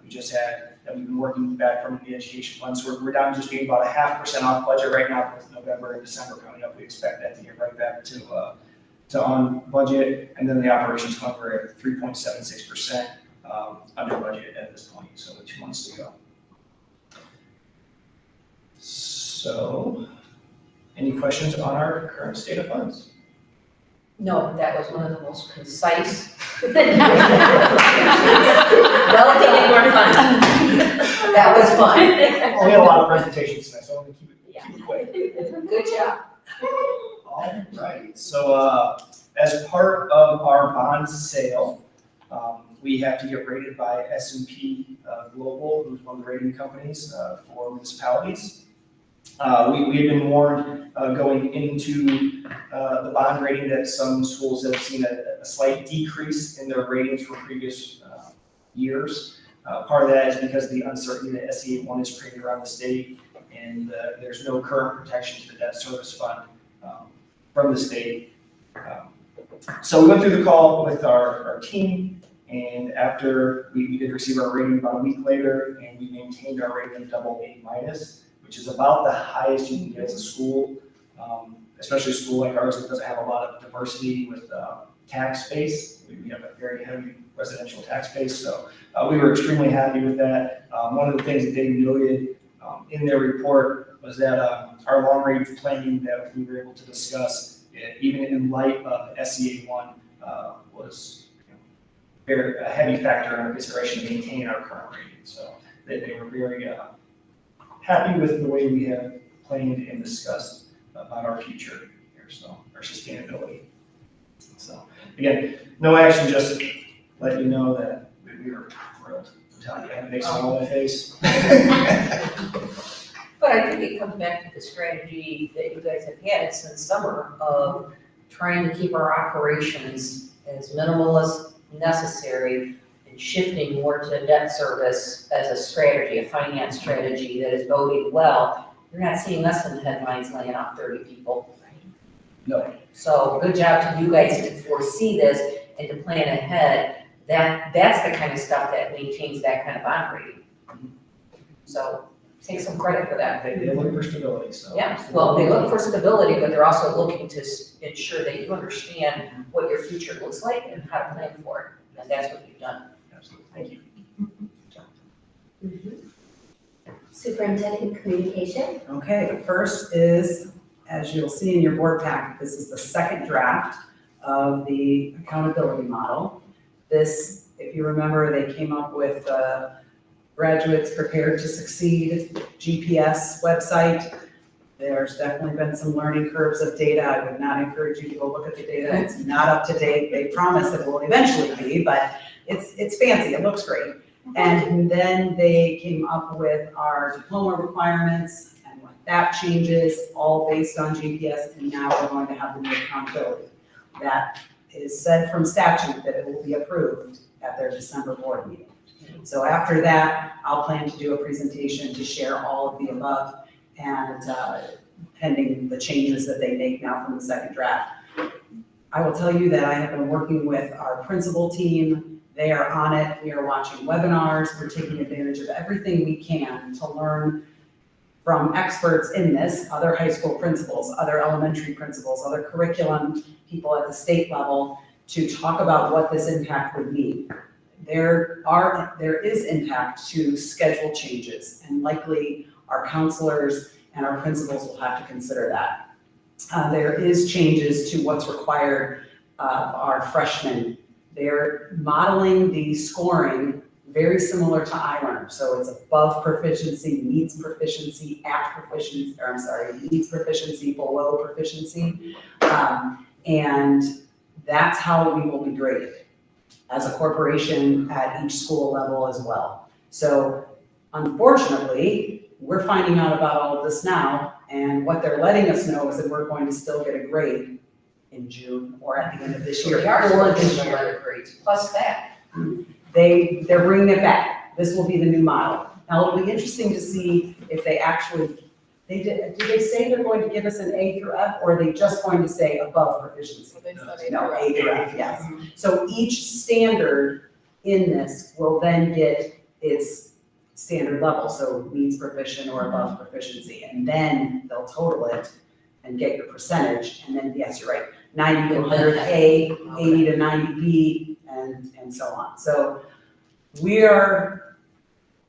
we just had that we've been working back from the education funds. So we're down to just being about 0.5% off budget right now with November and December coming up. We expect that to get right back to on budget. And then the operations fund, we're at 3.76% under budget at this point. So 2 months to go. So, any questions on our current state of funds? No, that was one of the most concise. Well, taken more fun. That was fun. Well, we had a lot of presentations tonight, so I'm gonna keep it quick. Good job. All right, so as part of our bond sale, we have to get rated by S&P Global, who's one of the rating companies for municipalities. We had been warned going into the bond rating that some schools have seen a slight decrease in their ratings from previous years. Part of that is because of the uncertainty that SEA 1 is creating around the state, and there's no current protection to the debt service fund from the state. So we went through the call with our team, and after we did receive our rating about a week later, and we maintained our rating of AA-, which is about the highest you can get as a school, especially a school like ours that doesn't have a lot of diversity with tax base. We have a very heavy residential tax base, so we were extremely happy with that. One of the things that they noted in their report was that our long-range planning that we were able to discuss, even in light of SEA 1, was very a heavy factor in our consideration to maintain our current rating. So they were very happy with the way we have planned and discussed about our future here, so our sustainability. So again, no action, just let you know that we were thrilled. I'm telling you, it makes a smile on my face. But I think it comes back to the strategy that you guys have had since summer of trying to keep our operations as minimal as necessary and shifting more to debt service as a strategy, a finance strategy that is boding well. You're not seeing us in the headlines laying off 30 people. No. So good job to you guys to foresee this and to plan ahead. That's the kind of stuff that maintains that kind of bond rating. So take some credit for that. They look for stability, so. Yeah, well, they look for stability, but they're also looking to ensure that you understand what your future looks like and how to plan for it. And that's what you've done. Absolutely, thank you. Superintendent Communication. Okay, the first is, as you'll see in your board packet, this is the second draft of the accountability model. This, if you remember, they came up with Graduates Prepared to Succeed GPS website. There's definitely been some learning curves of data. I would not encourage you to go look at the data. It's not up to date. They promise it will eventually be, but it's fancy. It looks great. And then they came up with our diploma requirements and what that changes, all based on GPS. And now we're going to have the new accountability. That is said from statute that it will be approved at their December board meeting. So after that, I'll plan to do a presentation to share all of the above and pending the changes that they make now from the second draft. I will tell you that I have been working with our principal team. They are on it. We are watching webinars. We're taking advantage of everything we can to learn from experts in this, other high school principals, other elementary principals, other curriculum people at the state level, to talk about what this impact would mean. There is impact to schedule changes, and likely our counselors and our principals will have to consider that. There is changes to what's required of our freshmen. They're modeling the scoring very similar to iLearn. So it's above proficiency, meets proficiency, at proficiency, or I'm sorry, meets proficiency, below proficiency. And that's how we will be graded as a corporation at each school level as well. So unfortunately, we're finding out about all of this now, and what they're letting us know is that we're going to still get a grade in June or at the end of this year. Or this year. Plus that. They're bringing it back. This will be the new model. Now, it'll be interesting to see if they actually, did they say they're going to give us an A through F, or are they just going to say above proficiency? No, A through F, yes. So each standard in this will then get its standard level, so meets proficient or above proficiency, and then they'll total it and get your percentage, and then, yes, you're right, 90 to 100 A, 80 to 90 B, and so on. So we are,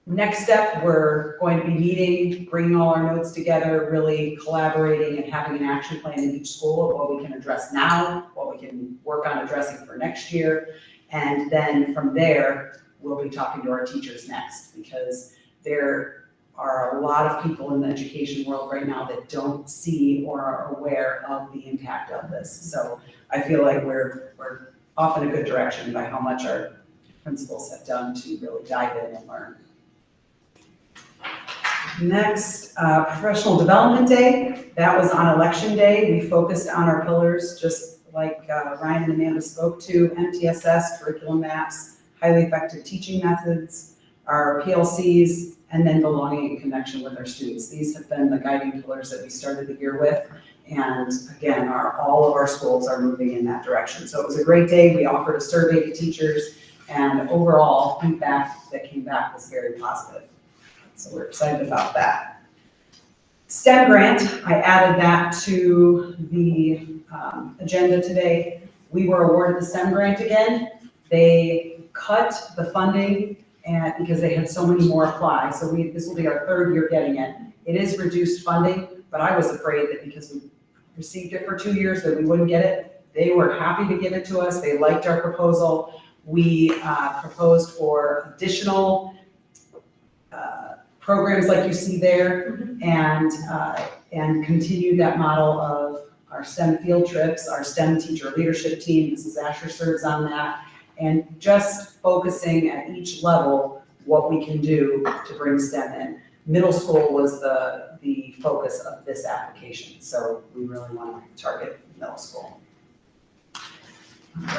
next step, we're going to be meeting, bringing all our notes together, really collaborating and having an action plan in each school of what we can address now, what we can work on addressing for next year, and then from there, we'll be talking to our teachers next, because there are a lot of people in the education world right now that don't see or are aware of the impact of this. So I feel like we're off in a good direction by how much our principals have done to really dive in and learn. Next, Professional Development Day. That was on Election Day. We focused on our pillars, just like Ryan and Amanda spoke to: MTSS, curriculum maps, highly effective teaching methods, our PLCs, and then belonging and connection with our students. These have been the guiding pillars that we started the year with. And again, all of our schools are moving in that direction. So it was a great day. We offered a survey to teachers, and overall feedback that came back was very positive. So we're excited about that. STEM grant, I added that to the agenda today. We were awarded the STEM grant again. They cut the funding because they had so many more apply. So this will be our third year getting it. It is reduced funding, but I was afraid that because we received it for 2 years that we wouldn't get it. They were happy to give it to us. They liked our proposal. We proposed for additional programs like you see there, and continued that model of our STEM field trips, our STEM teacher leadership team. Mrs. Asher serves on that. And just focusing at each level what we can do to bring STEM in. Middle school was the focus of this application, so we really want to target middle school. All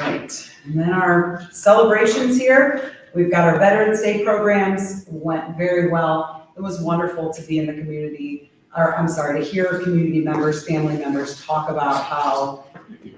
right, and then our celebrations here. We've got our Veterans Day programs, went very well. It was wonderful to be in the community, to hear community members, family members talk about how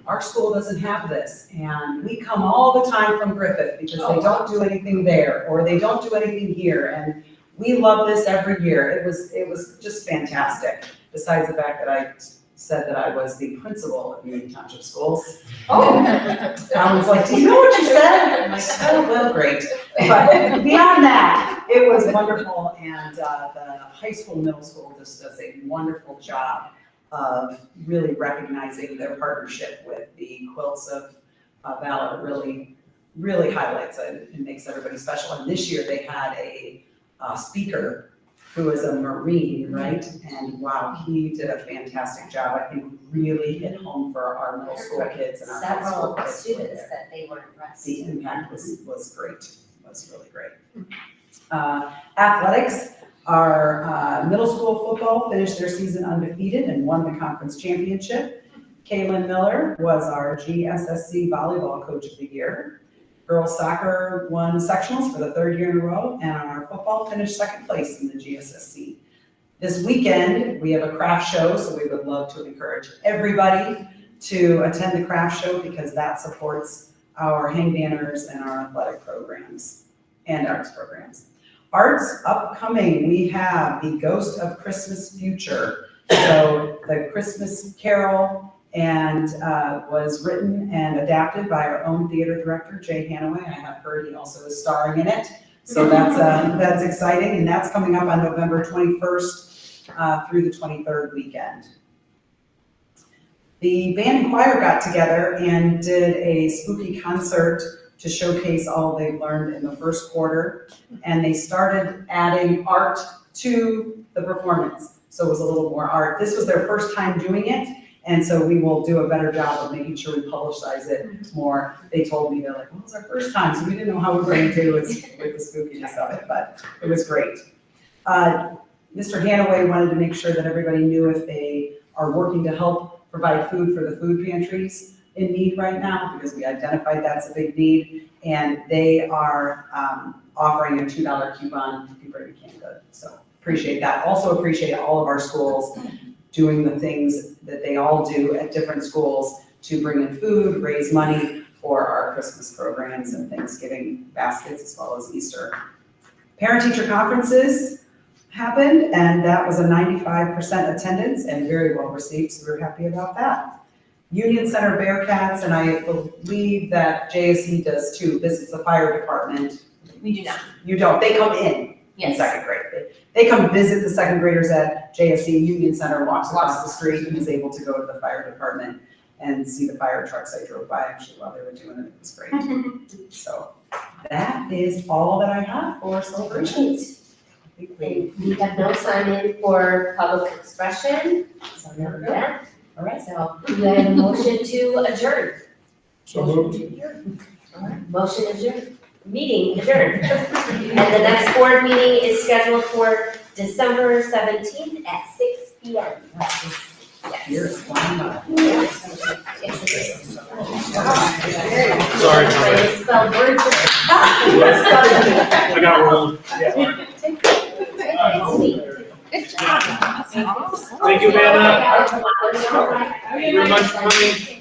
our school doesn't have this, and we come all the time from Griffith because they don't do anything there, or they don't do anything here, and we love this every year. It was just fantastic, besides the fact that I said that I was the principal of Union Township Schools. I was like, do you know what you said? I'm like, oh, well, great. But beyond that, It was wonderful, and the high school, middle school just does a wonderful job of really recognizing their partnership with the Quilts of Valor. Really highlights it and makes everybody special. And this year they had a speaker who is a Marine, right? And wow, he did a fantastic job. I think really hit home for our middle school kids and our high school Several kids. students that they were impressed. The impact was great, was really great. Athletics, our middle school football finished their season undefeated and won the conference championship. Kaylin Miller was our GSSC volleyball coach of the year. Girls soccer won sectionals for the third year in a row, and our football finished second place in the GSSC. This weekend, we have a craft show, so we would love to encourage everybody to attend the craft show because that supports our hang banners and our athletic programs and arts programs. Arts upcoming, we have the Ghost of Christmas Future. So the Christmas Carol and was written and adapted by our own theater director, Jay Hanaway. I have heard he also is starring in it. So that's exciting, and that's coming up on November 21st through the 23rd weekend. The band and choir got together and did a spooky concert to showcase all they've learned in the first quarter, and they started adding art to the performance. So it was a little more art. This was their first time doing it, and so we will do a better job of making sure we publicize it more. They told me, they're like, well, it's our first time, so we didn't know how we were going to do with the spookiness of it, but it was great. Mr. Hanaway wanted to make sure that everybody knew if they are working to help provide food for the food pantries in need right now, because we identified that's a big need, and they are offering a $2 coupon if you bring a canned good. So appreciate that. Also appreciate all of our schools doing the things that they all do at different schools to bring in food, raise money for our Christmas programs and Thanksgiving baskets, as well as Easter. Parent-teacher conferences happened, and that was a 95% attendance and very well received, so we're happy about that. Union Center Bearcats, and I believe that JSC does too. This is the fire department. We do not. You don't, they come in second grade. They come visit the second graders at JSC. Union Center, walks across the street and is able to go to the fire department and see the fire trucks. I drove by actually while they were doing it. It was great. So that is all that I have for celebrations. We have no sign in for public expression, so none of that. All right. So we have a motion to adjourn. So moved. All right, motion adjourned. Meeting adjourned. And the next board meeting is scheduled for December 17th at 6 p.m. Here's one. Sorry. Spell words. I got rolled. Good job. Thank you, Amanda. Thank you very much for coming.